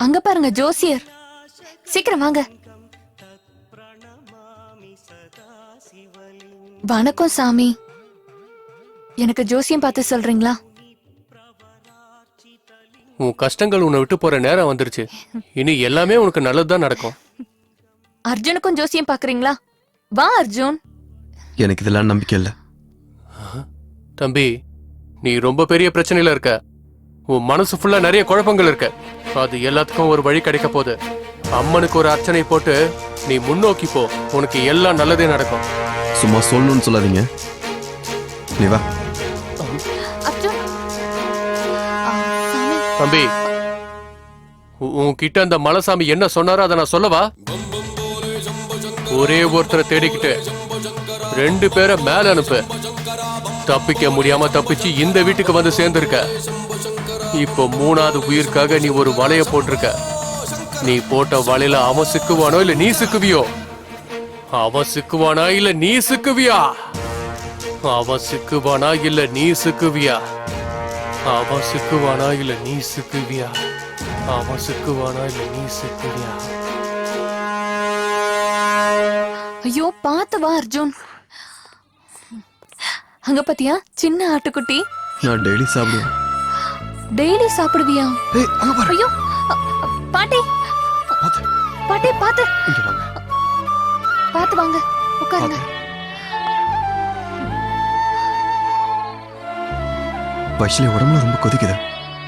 அங்க பாருங்க ஜோசியர், சீக்கிரம் வாங்க. வணக்கம் சாமி, எனக்கு ஜோசியம் பார்த்து சொல்றீங்களா? உன் கஷ்டங்கள் உன்னை விட்டு போற நேரம் வந்துருச்சு. இனி எல்லாமே உனக்கு நல்லதுதான் நடக்கும். அர்ஜுனுக்கும் ஜோசியம் பாக்குறீங்களா? வா அர்ஜுன். எனக்கு இதெல்லாம் நம்பிக்கை இல்லை. தம்பி, நீ ரொம்ப பெரிய பிரச்சனையில இருக்க. உன் மனசு ஃபுல்லா நிறைய குழப்பங்கள் இருக்க. அது எல்லாத்துக்கும் ஒரு வழி கிடைக்க போகுது. அம்மனுக்கு ஒரு அர்ச்சனை போட்டு நீ முன்னோக்கி போ. உனக்கு எல்லாம் நல்லதே நடக்கும். சும்மா சொல்லணும்னு சொல்லாதீங்க. நீ வா. அர்ஜுன். சாமி. தம்பி, உன்கிட்ட அந்த மலைசாமி என்ன சொன்னாரோ அதை நான் சொல்லவா? ஒரே ஒருத்தரை தேடிக்கிட்டு 2 பேரை மேல அனுப்பு. தப்பிக்க முடியாம தப்பிச்சு இந்த வீட்டுக்கு வந்து சேர்ந்திருக்க. இப்போ 3வது உயிருக்காக நீ ஒரு வலைய போட்டிருக்க. நீ போட்ட வலையில அவன் சிக்குவானோ இல்ல நீ சிக்குவியோ? அவன் சிக்குவானா இல்ல நீ சிக்குவியா? அவன் சிக்குவானா இல்ல நீ சிக்குவியா? அவன் சிக்குவானா இல்ல நீ சிக்குவியா? அவன் சிக்குவானா இல்ல நீ சிக்குவியா? ஐயோ பாத்து வா அர்ஜுன். அங்க பாத்தியா சின்ன ஆட்டுக்குட்டி? நான் டெய்லி சாப்பிடுவேன். டெய்லி சாப்பிடுவியா? ஐயோ பாட்டி, பாட்டி பாத்து பாத்து வாங்க, உட்காருங்க. பைஷ்லி உடம்புல ரொம்ப கொதிக்குது.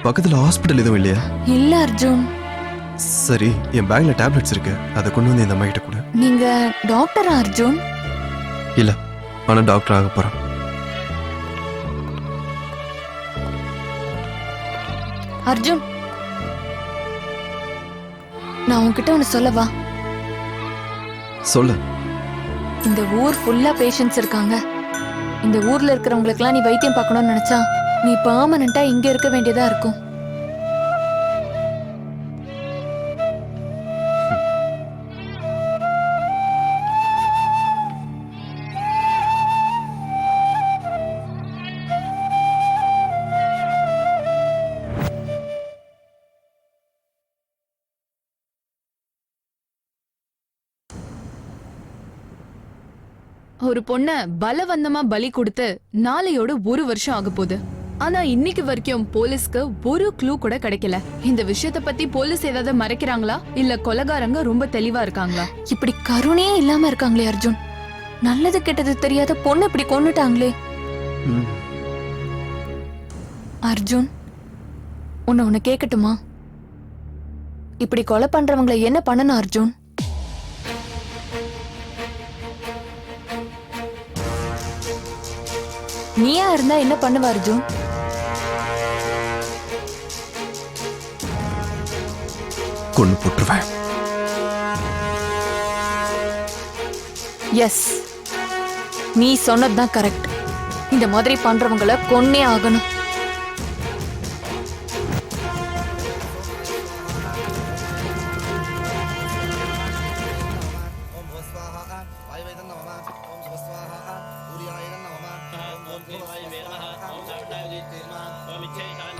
பக்கத்துல ஹாஸ்பிட்டல் எதுவும் இல்லையா? இல்ல அர்ஜுன். சரி, என் பேக்ல டேப்லெட்ஸ் இருக்கு, அதை கொண்டு வந்து இந்த அம்மா கிட்ட கொடு. நீங்க டாக்டரா அர்ஜுன்? இல்ல, ஆனா டாக்டர் ஆக போறேன். அர்ஜுன், நான் உன்கிட்ட ஒன்னு சொல்லவா? சொல்லு. இந்த ஊர் ஃபுல்லா பேஷண்ட்ஸ் இருக்காங்க. இந்த ஊர்ல இருக்கிறவங்களுக்குலாம் நீ வைத்தியம் பார்க்கணும்னு நினைச்சா நீ பெர்மனண்டா இங்க இருக்க வேண்டியதா இருக்கும். ஒரு பொண்ண பலவந்தமா பலி கொடுத்து நாளையோட 1 வருஷம் ஆக போகுது. ஆனா இன்னைக்கு வரைக்கும் போலீஸ்க்கு ஒரு க்ளூ கூட கிடைக்கல. இந்த விஷயத்த பத்தி போலீஸ் ஏதாவது மறைக்கிறாங்களா இல்ல கொலைகாரங்க ரொம்ப தெளிவா இருக்காங்களா? இப்படி கருணையே இல்லாம இருக்காங்களே அர்ஜுன். நல்லது கெட்டது தெரியாத பொண்ணு இப்படி கொன்னுட்டாங்களே. அர்ஜுன், உன்னை கேட்கட்டுமா? இப்படி கொலை பண்றவங்களை என்ன பண்ணணும் அர்ஜுன்? நீயா இருந்தா என்ன பண்ணுவ அர்ஜுன்? கொன்னு போட்டுருவேன். எஸ், நீ சொன்னதுதான் கரெக்ட். இந்த மாதிரி பண்றவங்களை கொன்னே ஆகணும்.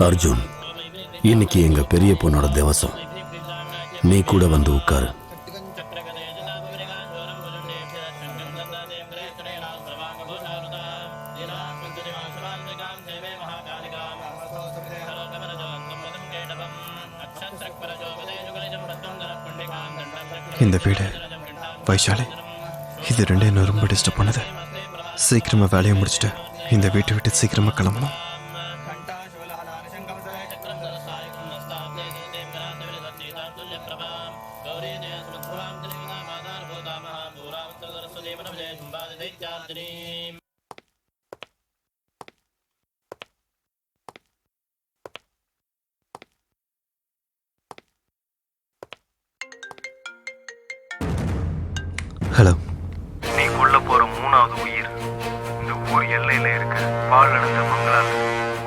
அர்ஜுன், இன்னைக்கு எங்க பெரிய பொண்ணோட திவசம். நீ கூட வந்து உட்காரு. இந்த வீடு, வைஷாலி, இது 2 என்ன ரொம்ப டிஸ்டர்ப் பண்ணுது. சீக்கிரமா வேலையை முடிச்சுட்டு இந்த வீட்டை விட்டு சீக்கிரமா கிளம்பணும். ஹலோ. நீ கொல்ல போற 3வது உயிர் இந்த ஊர் எல்லையில இருக்க பால் அடைஞ்ச மங்களால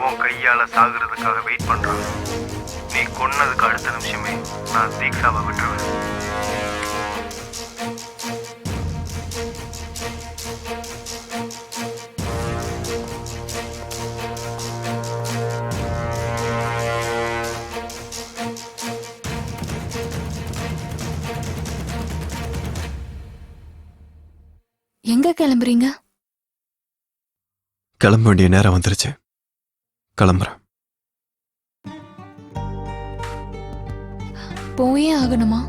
உன் கையால சாகுறதுக்காக வெயிட் பண்றான். நீ கொன்னதுக்கு அடுத்த நிமிஷமே நான் தீக்ஷாவை விட்டுருவேன். கிளம்புறீங்க? கிளம்ப வேண்டிய நேரம் வந்துருச்சு. கிளம்புறேன். போயே ஆகணுமா?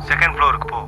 செகண்ட் ஃப்ளோருக்கு போ.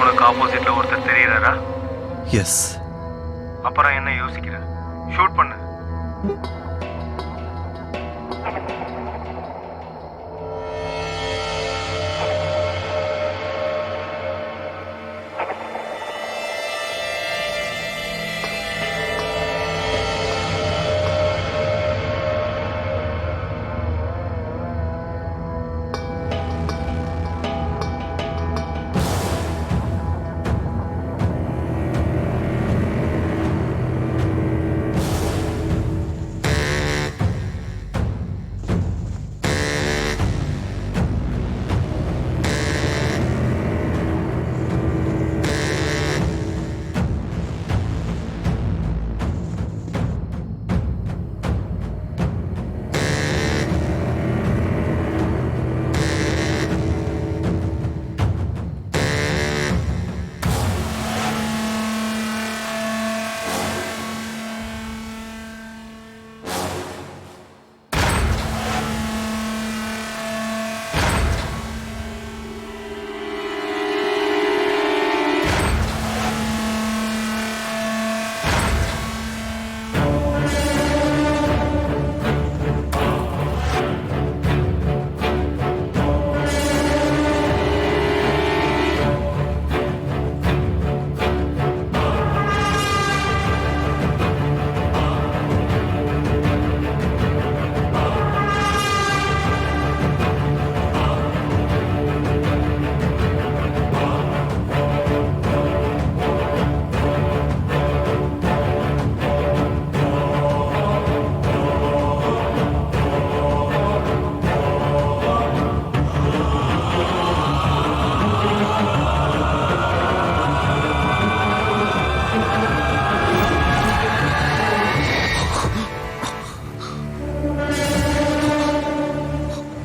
உனக்கு ஆப்போசிட்ல ஒருத்தர் தெரியறாரா? எஸ். அப்புறம் என்ன யோசிக்கிற? ஷூட் பண்ணு.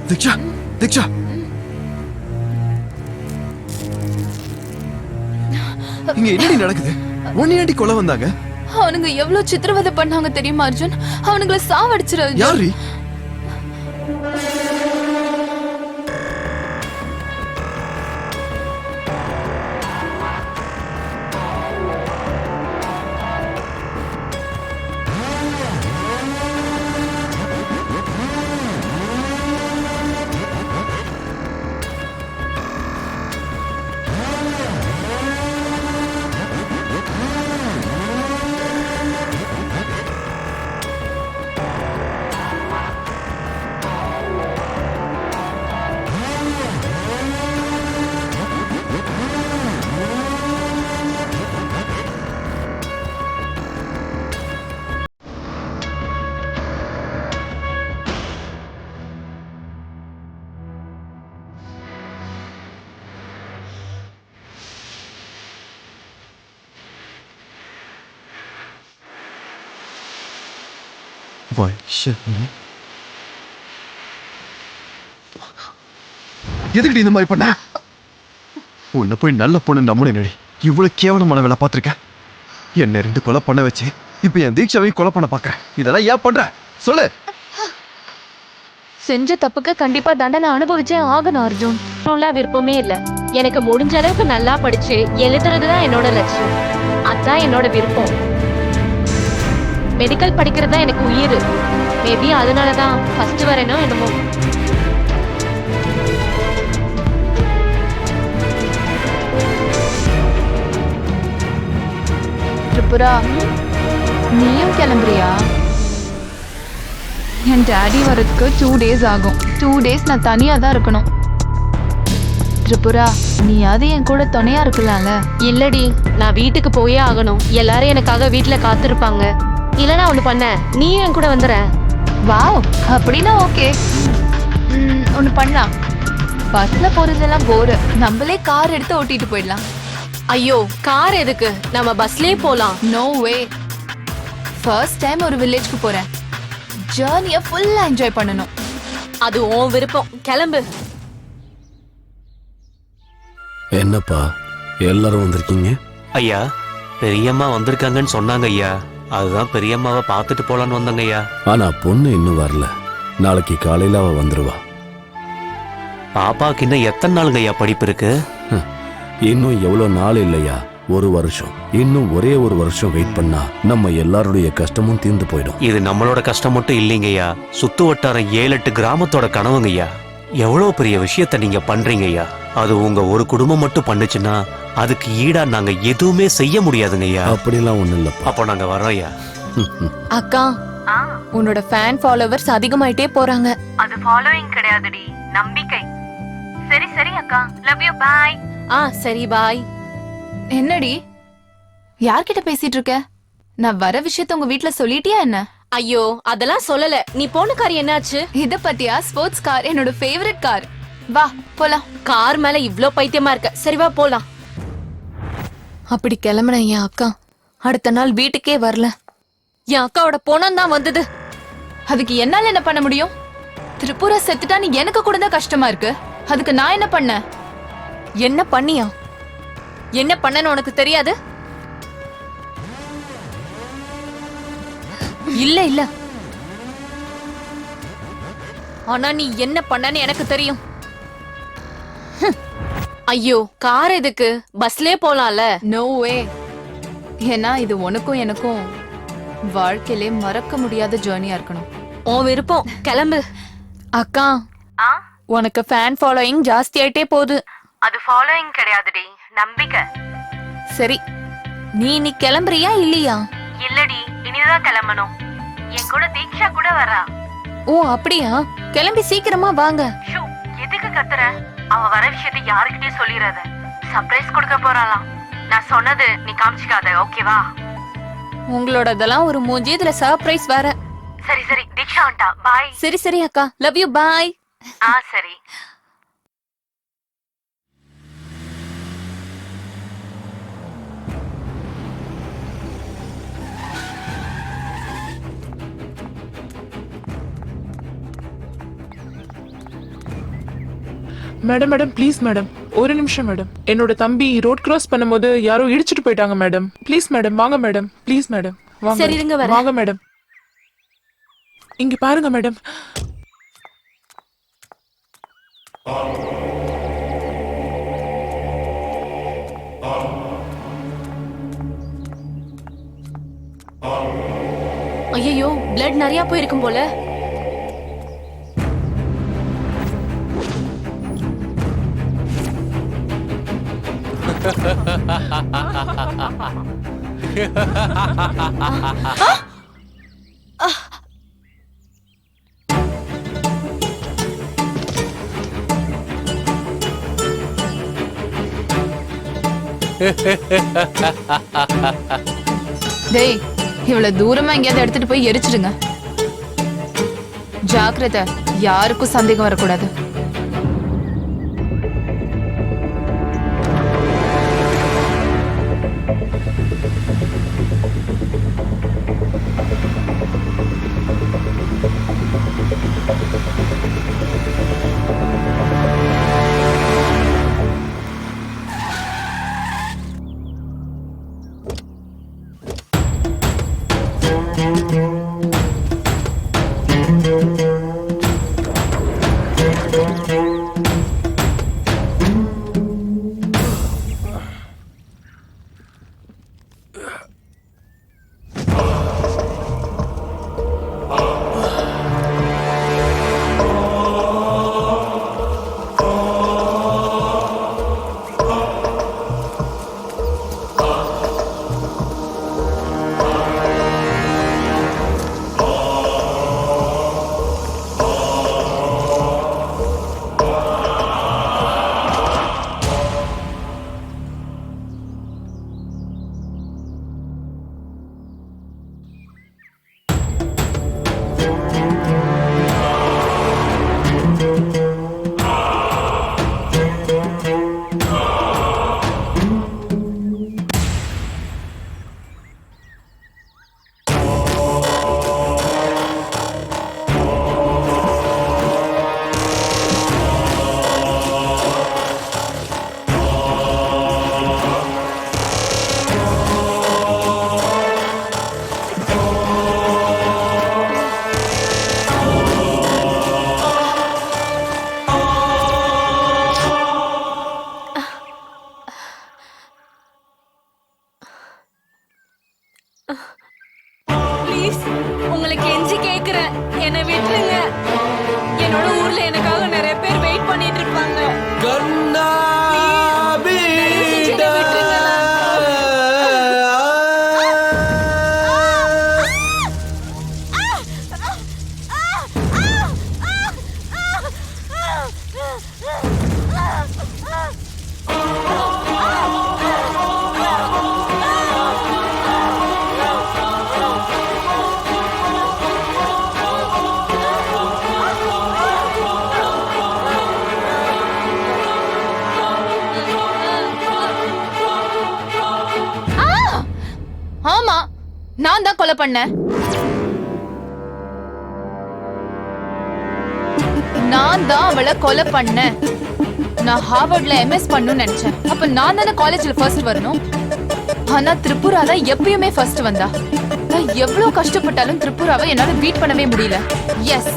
தீக்ஷா தீக்ஷா இங்க என்னடி நடக்குது? உன்னையாண்டி கொலை வந்தாங்க? அவனுங்க எவ்வளவு சித்திரவதை பண்ணாங்க தெரியுமா அர்ஜுன்? அவனுங்களை சாவடிச்சிரு அர்ஜுன். யாரு? எதுக்கு இந்த மாதிரி பண்ண? உன்னை போய் நல்ல பொண்ணு நம்புனேன். இவ்வளவு கேவலமான வேலை பார்த்திருக்கேன். என்ன 2 கொலை பண்ண வச்சு இப்ப என் தீக்ஷாவையும் கொலை பண்ண பாக்க. இதெல்லாம் ஏன் பண்ற? சொல்லு. செஞ்ச தப்புக்கு கண்டிப்பா தண்டனை அனுபவிச்சே ஆகணும் அர்ஜுன். விருப்பமே இல்ல. எனக்கு முடிஞ்ச அளவுக்கு நல்லா படிச்சு எழுதுறதுதான் என்னோட லட்சியம். அதான் என்னோட விருப்பம். மெடிக்கல் படிக்கிறது தான் எனக்கு உயிர். மேபி அதனாலதான் ஃபர்ஸ்ட் வரேனோ என்னமோ. திரிபுரா, நீயும் கிளம்புறியா? என் டாடி வரதுக்கு 2 days ஆகும். 2 days நான் தனியா தான் இருக்கணும். திரிபுரா, நீயாவது என் கூட துணையா இருக்கலாம்ல? இல்லடி, நான் வீட்டுக்கு போயே ஆகணும். எல்லாரும் எனக்காக வீட்டுல காத்திருப்பாங்க. இல்லனா ஒண்ணு பண்ண, நீயும் என் கூட வந்துற. வாவ், அப்படின்னா ஓகே. ஒண்ணு பண்ணலாம். பஸ்ல போறதெல்லாம் போரு. நம்மளே கார் எடுத்து ஓட்டிட்டு போயிடலாம். ஐயோ, கார் எதுக்கு? நம்ம பஸ்லயே போலாம். நோ வே. ஃபர்ஸ்ட் டைம் ஒரு வில்லேஜ்க்கு போறேன். ஜர்னியை ஃபுல்லா என்ஜாய் பண்ணணும். அது உன் விருப்பம். கிளம்பு. என்னப்பா எல்லாரும் வந்திருக்கீங்க? ஐயா, பெரியம்மா வந்திருக்காங்கன்னு சொன்னாங்க ஐயா. அதுதான் பெரியம்மாவை பார்த்துட்டு போலான்னு வந்தாங்க ஐயா. ஆனா பொண்ணு இன்னும் வரல. நாளைக்கு காலையில அவ வந்துருவா. பாப்பாக்கு இன்னும் எத்தனை நாளுங்க ஐயா படிப்பு இருக்கு? இன்னும் எவ்வளவு நாள் இல்லையா? 1 வருஷம். இன்னும் ஒரே 1 வருஷம் வெயிட் பண்ணா நம்ம எல்லாருடைய கஷ்டமும் தீர்ந்து போயிடும். இது நம்மளோட கஷ்டம் மட்டும் இல்லைங்க ஐயா. சுத்து வட்டாரம் 7-8 கிராமத்தோட கனவுங்க ஐயா. எவ்வளவு பெரிய விஷயத்த நீங்க பண்றீங்க ஐயா. அது உங்க ஒரு குடும்பம் மட்டும் பண்ணுச்சுன்னா அதுக்கு ஈடா நாங்க எதுவுமே செய்ய முடியாதுங்க ஐயா. அப்படிலாம் ஒண்ணு இல்லப்பா. அப்போ நாங்க வரோம் ஐயா. அக்கா, உன்னோட ஃபேன் ஃபாலோவர்ஸ் அதிகமாயிட்டே போறாங்க. அது ஃபாலோயிங் கிடையாதுடி, நம்பிக்கை. சரி சரி அக்கா, லவ் யூ, பை. சரி, பாய். என்னடி, யார்கிட்ட பேசிட்டு இருக்க? நான் வர விஷயத்த உங்க வீட்ல சொல்லிட்டியா என்ன? ஐயோ, அதெல்லாம் சொல்லல. நீ போன கார் என்னாச்சு? இத பத்தியா? ஸ்போர்ட்ஸ் கார், என்னோட ஃபேவரட் கார். வா போலாம். கார் மேல இவ்ளோ பைத்தியமா இருக்க. சரி வா போலாம். அப்படி கிளம்புன என் அக்கா அடுத்த நாள் வீட்டுக்கே வரல. என் அக்காவோட பொணம் தான் வந்தது. அதுக்கு என்னால என்ன பண்ண முடியும்? திரிபுரா செத்துட்டான்னு எனக்கு கூட தான் கஷ்டமா இருக்கு. அதுக்கு நான் என்ன பண்ண? என்ன பண்ணியா? என்ன பண்ணன்னு உனக்கு தெரியாது? இல்ல இல்ல, ஆனா நீ என்ன பண்ணன்னு எனக்கு தெரியும். ஐயோ, கார் எதுக்கு? பஸ்லயே போலாம்ல. No way. ஏன்னா இது உனக்கும் எனக்கும் வாழ்க்கையிலே மறக்க முடியாத ஜர்னியா இருக்கணும். உன் விருப்பம். கிளம்பு. அக்கா, உனக்கு ஃபேன் ஃபாலோயிங் ஜாஸ்தி ஆயிட்டே போகுது. அது ஃபாலோயிங் கிடையாதுடி, நம்பிக்கை. சரி, நீ கிளம்புறியா இல்லையா? இல்லடி, இனிதான் கிளம்பணும். என் கூட தீக்ஷா கூட வரா. ஓ அப்படியா? கிளம்பி சீக்கிரமா வாங்க. ஷூ, எதுக்கு கத்துற? அவ வர விஷயத்தை யாருக்கிட்டயும் சொல்லிடாத. சர்ப்ரைஸ் கொடுக்க போறாளாம். நான் சொன்னது நீ காமிச்சிக்காத, ஓகேவா? உங்களோடதெல்லாம் ஒரு மூஞ்சி, இதுல சர்ப்ரைஸ் வேற. சரி சரி, தீக்ஷா வந்துட்டா, பாய். சரி சரி அக்கா, லவ் யூ, பாய். சரி. மேடம் மேடம் ப்ளீஸ் மேடம், ஒரு நிமிஷம் மேடம். என்னோட தம்பி ரோட் கிராஸ் பண்ணும்போது யாரோ இடிச்சிட்டு போயிட்டாங்க மேடம். ப்ளீஸ் மேடம், வாங்க மேடம், ப்ளீஸ் மேடம், வாங்க. சரி, இருங்க வரேன். வாங்க மேடம். இங்க பாருங்க மேடம். ஐயோ, பிளட் நிறைய போயிருக்கும் போல. டேய், இவ்வளவு தூரமா எங்கேயாவது எடுத்துட்டு போய் எரிச்சிடுங்க. ஜாக்கிரதை, யாருக்கும் சந்தேகம் வரக்கூடாது. ப்ளீஸ், உங்களுக்கு கெஞ்சி கேக்குறேன், என்னை விட்டுருங்க. என்னோட ஊர்ல எனக்காக நிறைய பேர் வெயிட் பண்ணிட்டு இருப்பாங்க. தயவு செஞ்சு என்னை விட்டுருங்களேன். ஆமா, நான் தான் கொலை பண்ணேன். நான் தான் அவளை கொலை பண்ணேன். நான் ஹார்வர்ட்ல எம்எஸ் பண்ணணும்னு நினைச்சேன். அப்ப நான் தானே காலேஜ்ல ஃபர்ஸ்ட் வரணும். ஆனா திரிபுரா தான் எப்பயுமே ஃபர்ஸ்ட் வந்தா. நான் எவ்வளவு கஷ்டப்பட்டாலும் திரிபுராவை என்னால பீட் பண்ணவே முடியல. எஸ்,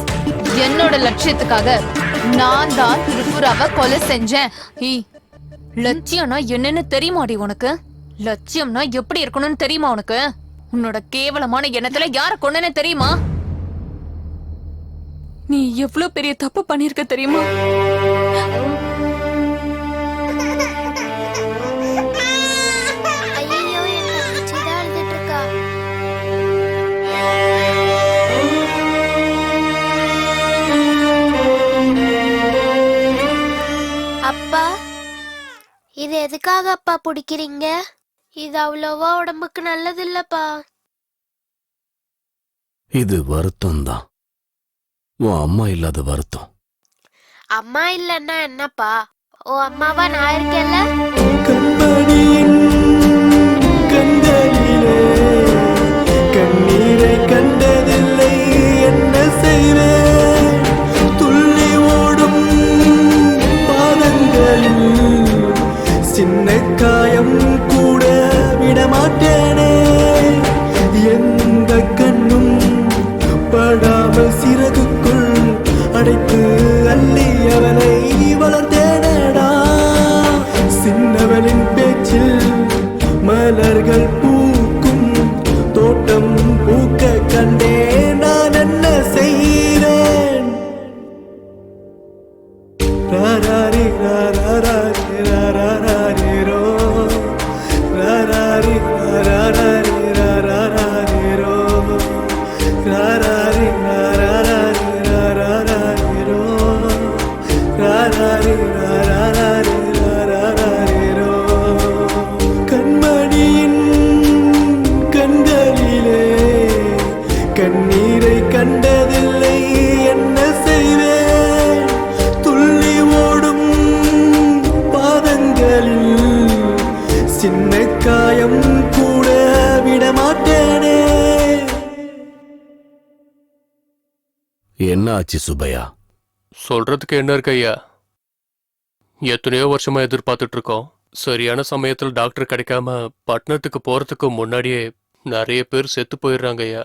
என்னோட லட்சியத்துக்காக நான் தான் திரிபுராவை கொலை செஞ்சேன். லட்சியம்னா என்னன்னு தெரியுமாடி உனக்கு? லட்சியம்னா எப்படி இருக்கணும்னு தெரியுமா உனக்கு? உன்னோட கேவலமான எண்ணத்துல யார கொன்னேன்னு தெரியுமா? நீ எவ்வளவு பெரிய தப்பு பண்ணிருக்க தெரியுமா? ஐயோ, என் தங்கச்சி தான் அழுதுட்டு இருக்கா. அப்பா, இது எதுக்காக அப்பா பிடிக்கிறீங்க? இது அவ்வளவா உடம்புக்கு நல்லது இல்லப்பா. இது வருத்தம் தான், உன் அம்மா இல்லாத வருத்தம். அம்மா இல்லன்னா என்னப்பா? ஓ அம்மாவா நான் இருக்கேன்ல. கண்ணீரை கண்டதில்லை, என்ன செய்வேன்? துள்ளி ஓடும் பாதை மலர்கள் பூக்கும் தோட்டம் பூக்க கண்டே நான் என்ன செய்தேன் ராராரி ராராரி ராராரிரோ ராராரி ராராரி ராராரிரோ ராராரி ராராரி ராராரிரோ ராராரி ராராரி ராராரிரோ கண்மணியின் கண்களிலே கண்ணீரை கண்டதில்லை என்ன செய்வேன் துள்ளி ஓடும் பாதங்களில் சின்ன காயம் கூட விடமாட்டேனே. என்ன ஆச்சு சுப்பையா? சொல்றதுக்கு என்ன இருக்கு ஐயா? எத்தனையோ வருஷமா எதிர்பார்த்துட்டு இருக்கோம். சரியான சமயத்தில் டாக்டர் கிடைக்காம பட்டணத்துக்கு போறதுக்கு முன்னாடியே நிறைய பேர் செத்து போயிடுறாங்க ஐயா.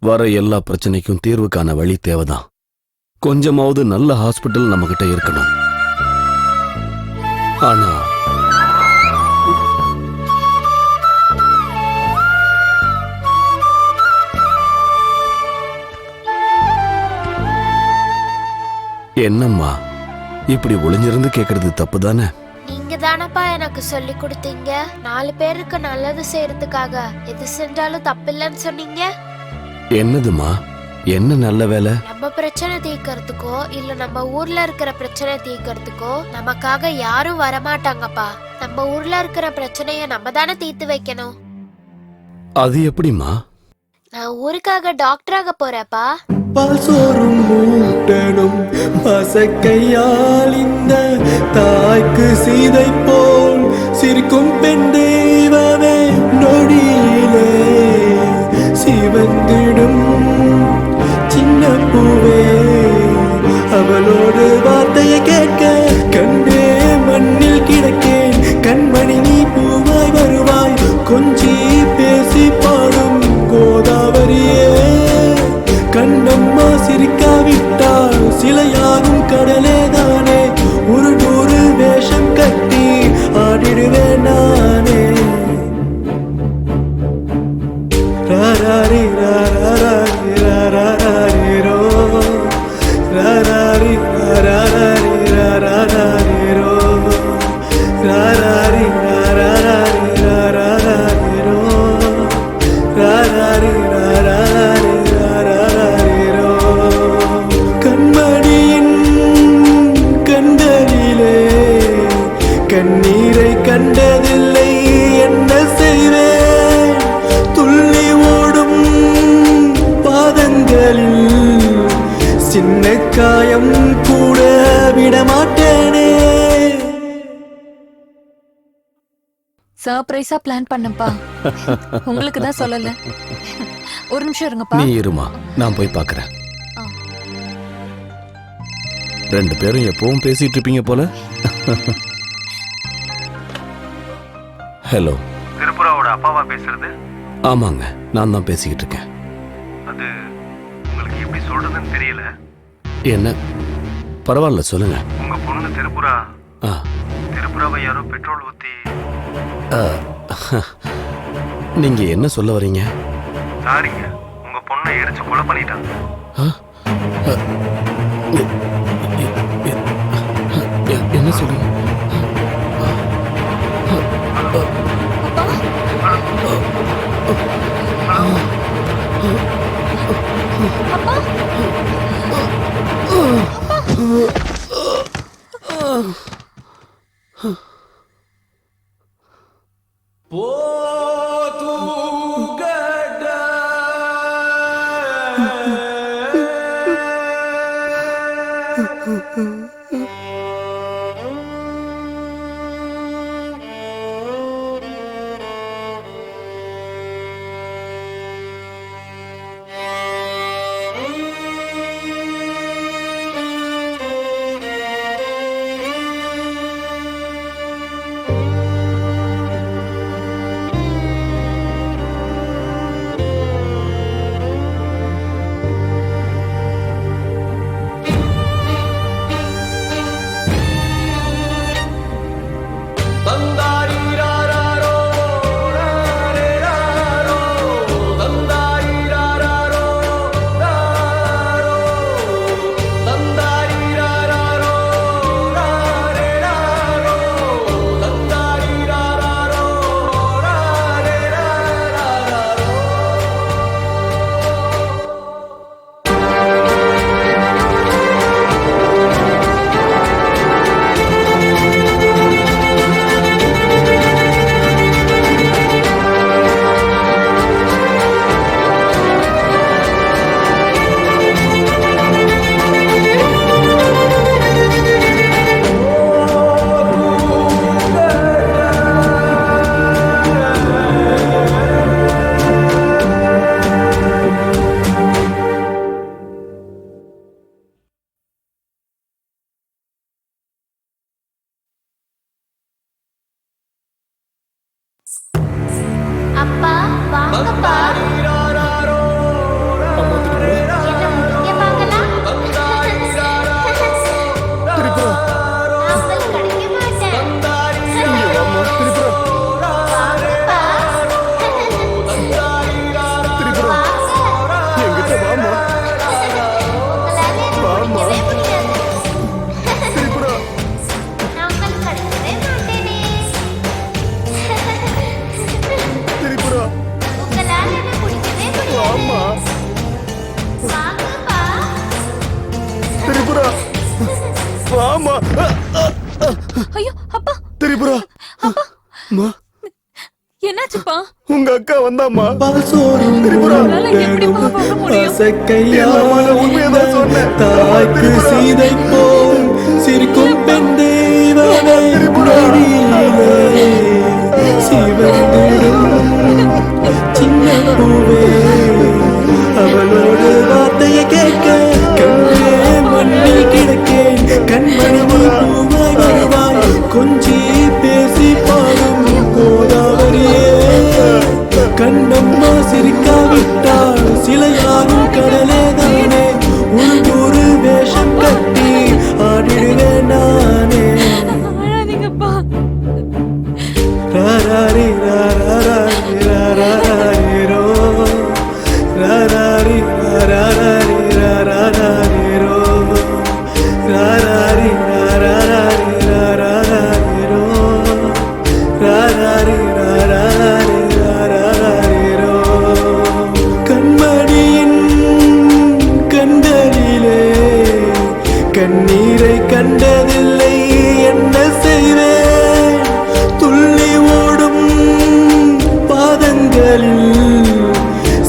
வர எல்லா பிரச்சனைக்கும் தீர்வு காண வழி தேவைதான். கொஞ்சமாவது நல்ல ஹாஸ்பிட்டல் நம்ம கிட்ட இருக்கணும். ஆனா என்னம்மா இப்படி ஒளிஞ்சிருந்து கேக்குறது தப்பு தானே? நீங்க தானப்பா எனக்கு சொல்லி கொடுத்தீங்க 4 பேருக்கு நல்லது செய்யறதுக்காக எது செஞ்சாலும் தப்பில்லைன்னு சொன்னீங்க. என்னதுமா? என்ன நல்ல வேலை? நம்ம பிரச்சனை தீர்க்கறதுக்கோ இல்ல நம்ம ஊர்ல இருக்கிற பிரச்சனை தீர்க்கறதுக்கோ நமக்காக யாரும் வரமாட்டாங்கப்பா. நம்ம ஊர்ல இருக்கிற பிரச்சனைய நம்ம தானே தீர்த்து வைக்கணும். அது எப்படிமா? நான் ஊருக்காக டாக்டராக போறேப்பா. பால் சோறும் மூட்டனும் பசக்கையால் இந்த தாய்க்கு சீதை போல் சிரிக்கும் பெண் தெய்வமே நொடியிலே சிவந்திடும் சின்ன பூவே அவளோடு வார்த்தையை கேட்க கண்டே மண்ணில் கிடக்கேன். கண்மணி நீ பூவாய் வருவாய் கொஞ்சி பேசி பாடும் கோதாவரியே கண்ணம்மா சிரிக்காவிட்டால் சிலையாகும் கடலே தானே ஒரு 100 வேஷம் கட்டி ஆடிடுவேன் நானே. ராராரி ராராரி ராராரிரோ ராராரி ராராரி ராராரிரோ ராராரி ராராரி ராராரிரோ ராராரி ராராரி ராராரிரோ கண்மணியின் கண்களிலே கண்ணீரை கண்டதில்லை என்ன செய்வேன் துள்ளி ஓடும் பாதங்களில் சின்ன காயம் கூட விடமாட்டேனே. சர்ப்ரைஸா பிளான் பண்ணப்பா. உங்களுக்கு தான் சொல்லல. ஒரு நிமிஷம் இருங்கப்பா. நீ இருமா, நான் போய் பார்க்கறேன். 2 பேரும் எப்பவும் பேசிட்டு இருப்பீங்க போல. ஹலோ, திருப்புராவோட அப்பாவா பேசுறது? ஆமாங்க, நான் தான் பேசிக்கிட்டு இருக்கேன். அது உங்களுக்கு எப்படி சொல்றதுன்னு தெரியல. என்ன? பரவாயில்ல, சொல்லுங்க. உங்க பொண்ணு திருப்புரா ஆ, திருப்புராவை யாரோ பெட்ரோல் ஊத்தி. நீங்க என்ன சொல்ல வரீங்க? சாரிங்க, உங்க பொண்ணை எரிச்சு கொலை பண்ணிட்டாங்க. என்ன சொல்லுங்க? அப்பா வாங்கப்பா. இங்க பார்க்கலாம். நான் உங்களுக்கு கிடைக்க மாட்டேன். ஐயோ அப்பா, திரிபுரா என்னாச்சுப்பா? உங்க அக்கா வந்தாமா? உங்களால எப்படிப்பா வர முடியும்? தாய்க்கு சீதை போல் சிரிக்கும் பெண் தெய்வனை மடியிலே சிவந்திடும் சின்ன பூவே அவளோடு வார்த்தையை கேட்க கண்ணே மண்ணில் கிடக்கேன். கண்மணி பூவாய் வருவாய் கொஞ்சி பேசி பாடும் கோதாவரியே. கண்ணம்மா சிரிக்காவிட்டால் சிலையாரும் கடலே தானே. ஒரு வேஷம் கட்டி ஆடிடுவேன் நானே. அழாதீங்கப்பா. ராராரி ராராரி ராராரி ரோ ராராரி ராராரி ராராரி ரோ ராராரி ராராரி ராராரி ரோ ராராரி ராராரி ராராரி ரோ. கண்மணியின் கண்களிலே கண்ணீரை கண்டதில்லை என்ன செய்வேன். துள்ளி ஓடும் பாதங்களில்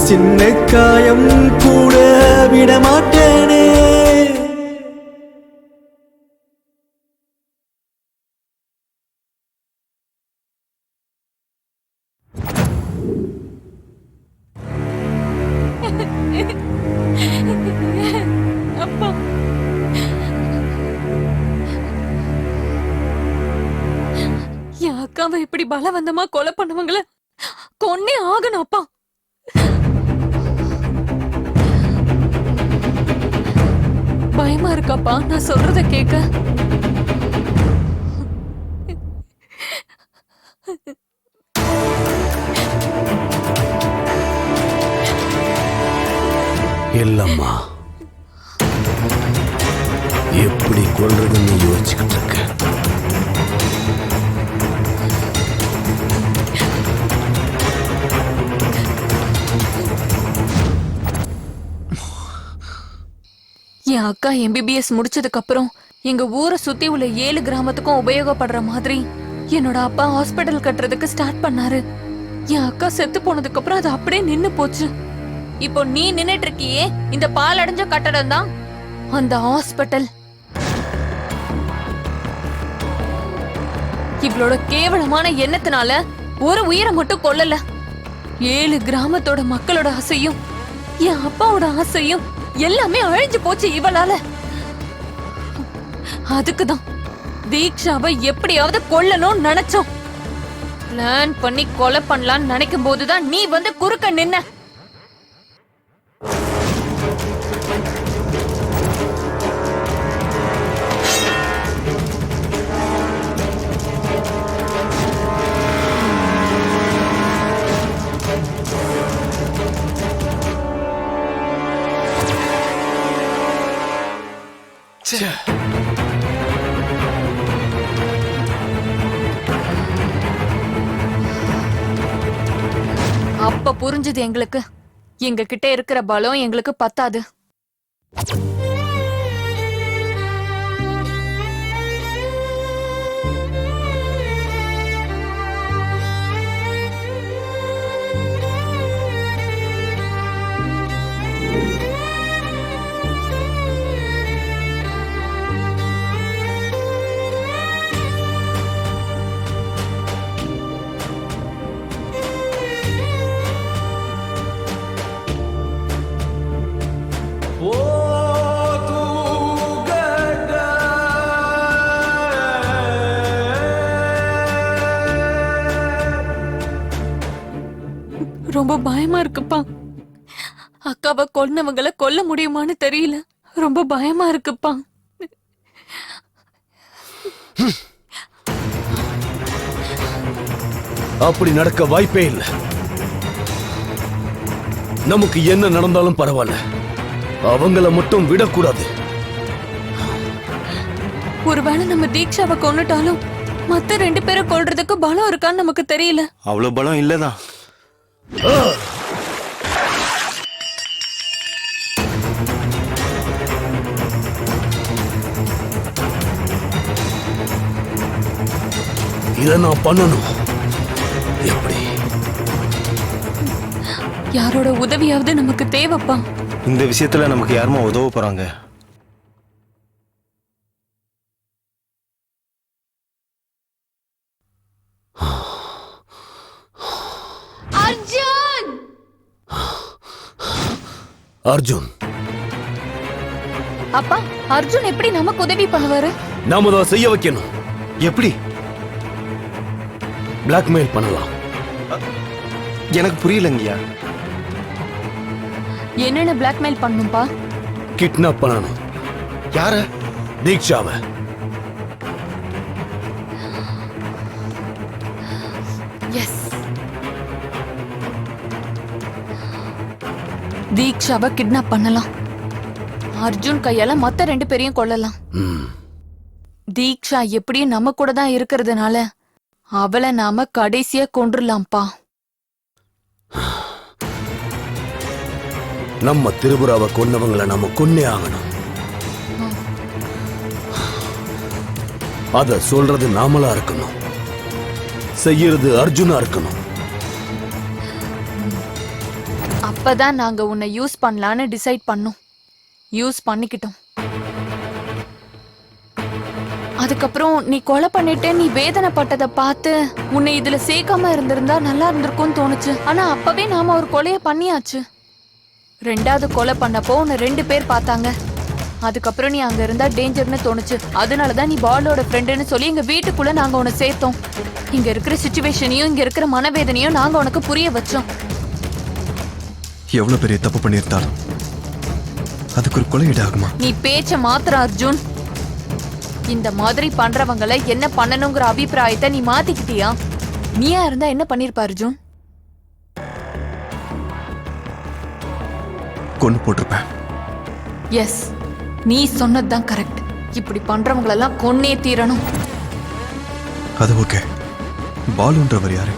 சின்ன காயம் கூட விடமாட்டேனே. அப்பா, என் அக்காவை இப்படி பலவந்தமா கொலை பண்ணவங்கள கொன்னே ஆகணும் அப்பா. பயமா இருக்காப்பா நான் சொல்றத கேட்க. இல்லம்மா, எப்படி கொல்றதுன்னு யோசிச்சுக்கிட்டு இருக்க. என் அக்கா எம்பிபிஎஸ் முடிச்சதுக்கு அப்புறம் எங்க ஊரை சுத்தி உள்ள 7 கிராமத்துக்கும் உபயோகப்படுற மாதிரி என்னோட அப்பா ஹாஸ்பிட்டல் கட்டுறதுக்கு ஸ்டார்ட் பண்ணாரு. என் அக்கா செத்து போனதுக்கு அப்புறம் அது அப்படியே நின்னு போச்சு. இப்போ நீ நின்னுட்டு இருக்கியே இந்த பாலடைஞ்ச கட்டடம் தான் அந்த ஹாஸ்பிட்டல். இவளோட கேவலமான எண்ணத்தினால ஒரு உயிரை மட்டும் கொல்லல, 7 கிராமத்தோட மக்களோட ஆசையும் என் அப்பாவோட ஆசையும் எல்லாமே அழிஞ்சு போச்சு இவளால. அதுக்குதான் தீக்ஷாவை எப்படியாவது கொல்லணும்னு நினைச்சோம். பிளான் பண்ணி கொலை பண்ணலாம்னு நினைக்கும் போதுதான் நீ வந்து குறுக்க நின்ன. அப்ப புரிஞ்சது எங்களுக்கு, எங்க கிட்ட இருக்கிற பலம் எங்களுக்கு பத்தாது. ஓ ரொம்ப பயமா இருக்குப்பா. அக்காவை கொன்னவங்களை கொல்ல முடியுமான்னு தெரியல. ரொம்ப பயமா இருக்குப்பா. அப்படி நடக்க வாய்ப்பே இல்லை. நமக்கு என்ன நடந்தாலும் பரவாயில்ல, அவங்கள மட்டும் விடக்கூடாது. ஒருவேளை நம்ம தீக்ஷாவை கொன்னுட்டாலும் மத்த 2 பேரை கொல்றதுக்கு பலம் இருக்கான்னு நமக்கு தெரியல. அவ்வளவு பலம் இல்லதான். இதை நான் பண்ணணும். எப்படி? யாரோட உதவியாவது நமக்கு தேவைப்பா. இந்த விஷயத்துல நமக்கு யாருமா உதவ போறாங்க? அர்ஜுன்! அர்ஜுன் அப்பா, அர்ஜுன் எப்படி நமக்கு உதவி பண்ணுவாரு? நாம தான் செய்ய வைக்கணும். எப்படி? பிளாக்மெயில் பண்ணலாம். எனக்கு புரியலங்கய்யா. என்னென்ன பிளாக்மெயில் பண்ணும்பா? கிட்னாப் பண்ணணும். யார? தீக்ஷாவை. எஸ், தீக்ஷாவை கிட்னாப் பண்ணலாம். அர்ஜுன் கையால மத்த 2 பேரையும் கொல்லலாம். தீக்ஷா எப்படியும் நம்ம கூட தான் இருக்கிறதுனால அவளை நாம கடைசியா கொன்றுலாம்ப்பா. நம்ம திரிபுராவை கொன்னவங்களை நம்ம கொன்னே ஆகணும். அத சொல்றது நாமளா இருக்கணும், செய்யறது அர்ஜுனா இருக்கணும். அப்பதான் நாங்க உன்னை யூஸ் பண்ணலான்னு டிசைட் பண்ணோம். யூஸ் பண்ணிக்கிட்டோம். அதுக்கப்புறம் நீ கொலை பண்ணிட்டு நீ வேதனைப்பட்டதை பார்த்து உன்னை இதுல சேர்க்காம இருந்திருந்தா நல்லா இருந்திருக்கும்னு தோணுச்சு. ஆனா அப்பவே நாம ஒரு கொலைய பண்ணியாச்சு. 2வது கொலை பண்ணப்போ உன்னை 2 பேர் பார்த்தாங்க. அதுக்கப்புறம் நீ அங்க இருந்தா டேஞ்சர்னு தோணுச்சு. அதனாலதான் நீ பாலோட ஃப்ரெண்டுன்னு சொல்லி எங்க வீட்டுக்குள்ள நாங்க உன்னை சேர்த்தோம். இங்க இருக்கிற சிச்சுவேஷனையும் இங்க இருக்கிற மனவேதனையும் நாங்க உனக்கு புரிய வச்சோம். எவ்வளவு பெரிய தப்பு பண்ணியிருந்தாலும் அதுக்கு ஒரு கொலையீடு ஆகுமா? நீ பேச்ச மாத்திர அர்ஜுன். இந்த மாதிரி பண்றவங்களை என்ன பண்ணணுங்கிற அபிப்பிராயத்தை நீ மாத்திக்கிட்டியா? நீயா இருந்தா என்ன பண்ணிருப்ப அர்ஜுன்? கொண்டு போட்டிருப்பேன். எஸ், நீ சொன்னதுதான் கரெக்ட். இப்படி பண்றவங்களெல்லாம் கொன்னே தீரணும். அது ஓகே. பாலுன்றவர் யாரு?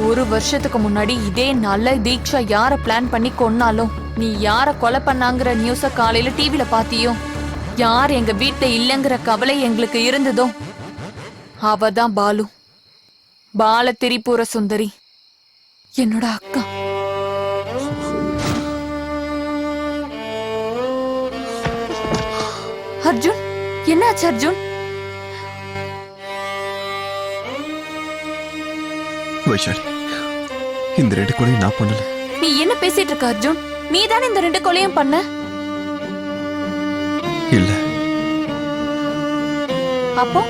1 வருஷத்துக்கு முன்னாடி இதே நாள்ல தீக்ஷா யார பிளான் பண்ணி கொன்னாலும் நீ யார கொலை பண்ணாங்கிற நியூஸ காலையில டிவில பாத்தியோ, யார் எங்க வீட்டுல இல்லங்கிற கவலை எங்களுக்கு இருந்ததோ அவதான் பாலு. பால திரிபுர சுந்தரி, என்னோட அக்கா. அர்ஜுன், என்னாச்சு அர்ஜுன்? வைஷாலி, இந்த 2 கொலையும் நான் பண்ணல. நீ என்ன பேசிட்டு இருக்க அர்ஜுன்? நீ தானே இந்த 2 கொலையும் பண்ண? இல்ல. அப்போ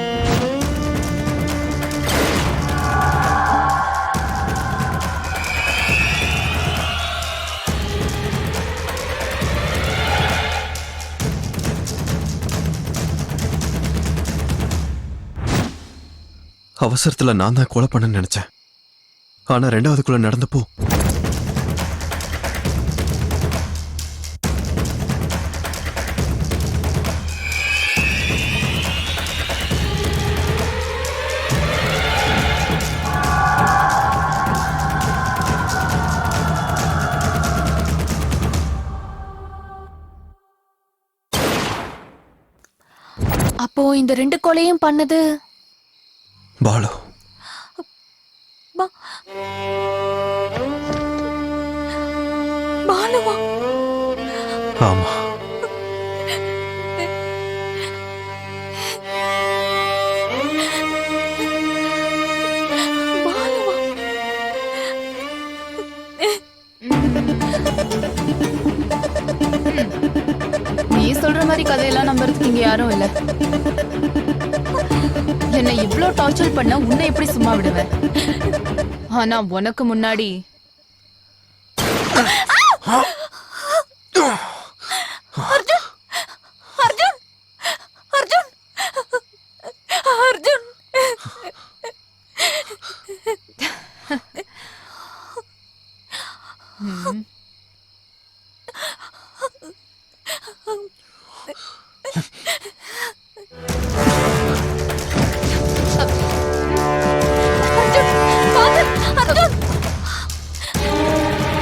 அவசரத்துல நான் தான் கொலை பண்ண நினைச்சேன். ஆனா 2வது கொலை நடந்தப்போ அப்போ இந்த 2 கொலையும் பண்ணது பாலு. பாலுவா? ஆமா. பாலுவா? நீ சொல்ற மாதிரி கதையெல்லாம் நம்புறதுக்கு இங்க யாரும் இல்ல. என்னை இவ்ளோ டார்ச்சர் பண்ண உன்னை எப்படி சும்மா விடுவேன்? ஆனா உனக்கு முன்னாடி அர்ஜுன் அர்ஜுன் அர்ஜுன் அர்ஜுன்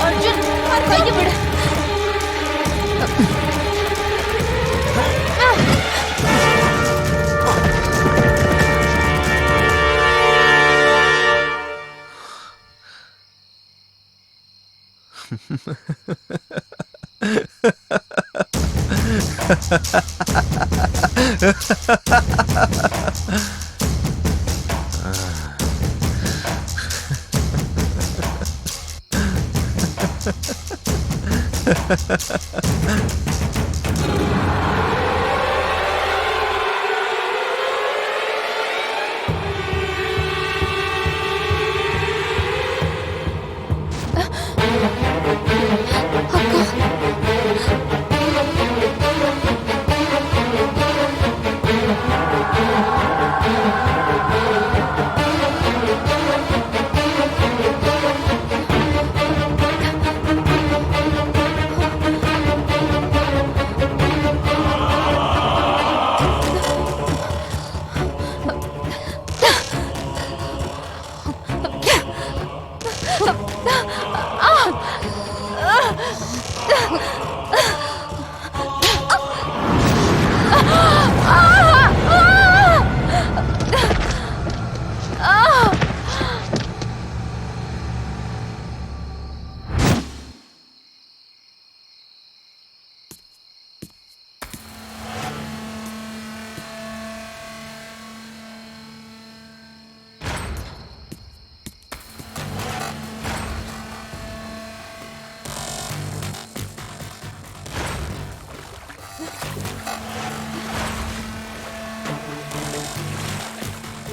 அர்ஜுன் கையை விடு.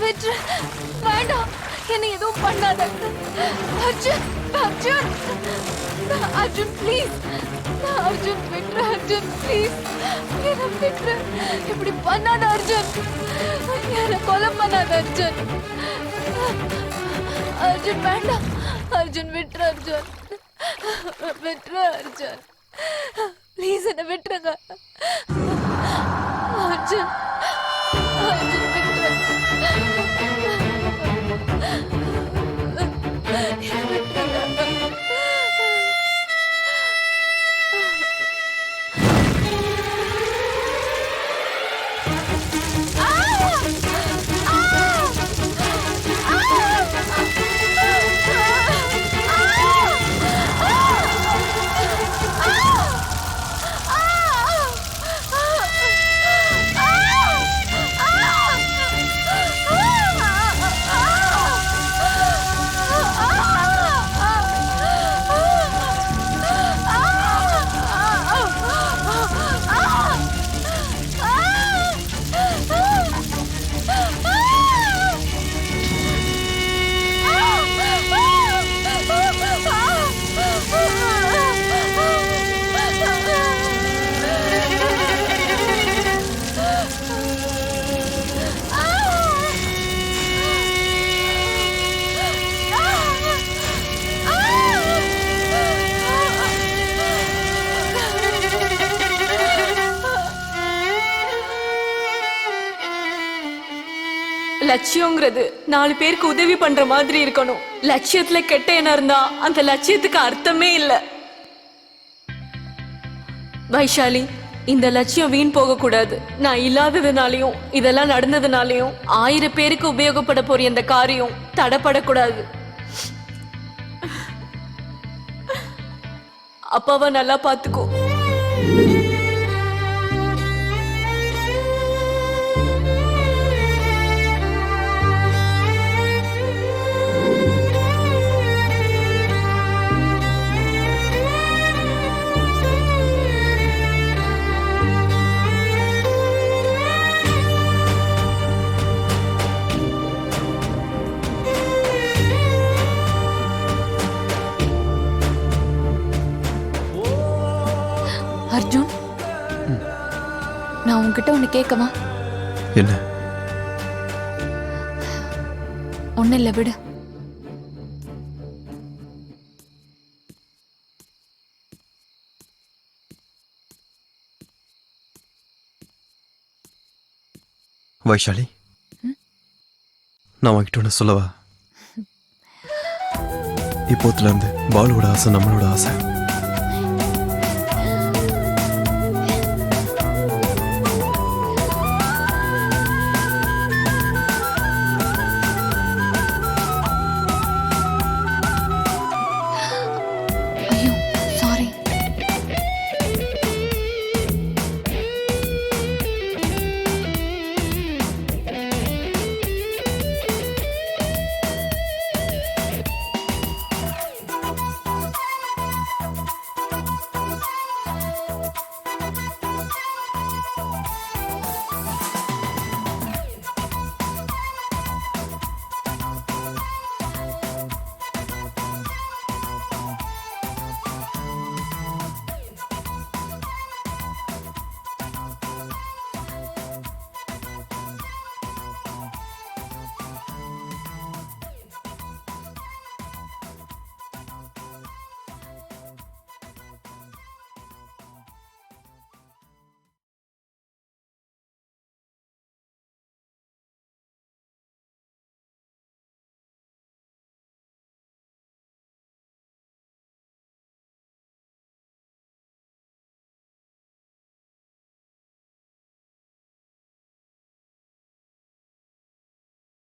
விட்ரு, வேண்டாம், என்னை எதுவும் பண்ணாத. அர்ஜுன் அர்ஜுன் அர்ஜுன் ப்ளீஸ், அர்ஜுன் விட்ரு, அர்ஜுன் ப்ளீஸ் என்ன விட்ரு, இப்படி பண்ணாத அர்ஜுன், என்ன கொலை பண்ணாத அர்ஜுன். அர்ஜுன் வேண்டாம், அர்ஜுன் விட்ரு, அர்ஜுன் விட்ரு, அர்ஜுன் ப்ளீஸ் என்ன விட்டுருங்க அர்ஜுன், அர்ஜுன் விட்ரு. லட்சியங்கிறது 4 பேருக்கு உதவி பண்ற மாதிரி இருக்கணும். லட்சியத்துல கெட்ட எண்ணம் இருந்தா அந்த லட்சியத்துக்கு அர்த்தமே இல்ல. வைஷாலி, இந்த லட்சியம் வீண் போக கூடாது. நான் இல்லாததுனாலையும் இதெல்லாம் நடந்ததுனாலையும் 1000 பேருக்கு உபயோகப்பட போற இந்த காரியம் தடப்படக்கூடாது. அப்பாவை நல்லா பாத்துக்கோ. அர்ஜுன் நான் உன்கிட்ட ஒண்ணு கேட்கவா? என்ன? ஒண்ணு இல்ல, விடு. வைஷாலி, நான் உன்கிட்ட ஒன்று சொல்லவா? இப்போத்துல இருந்து பாலுவோட ஆசை நம்மளோட ஆசை.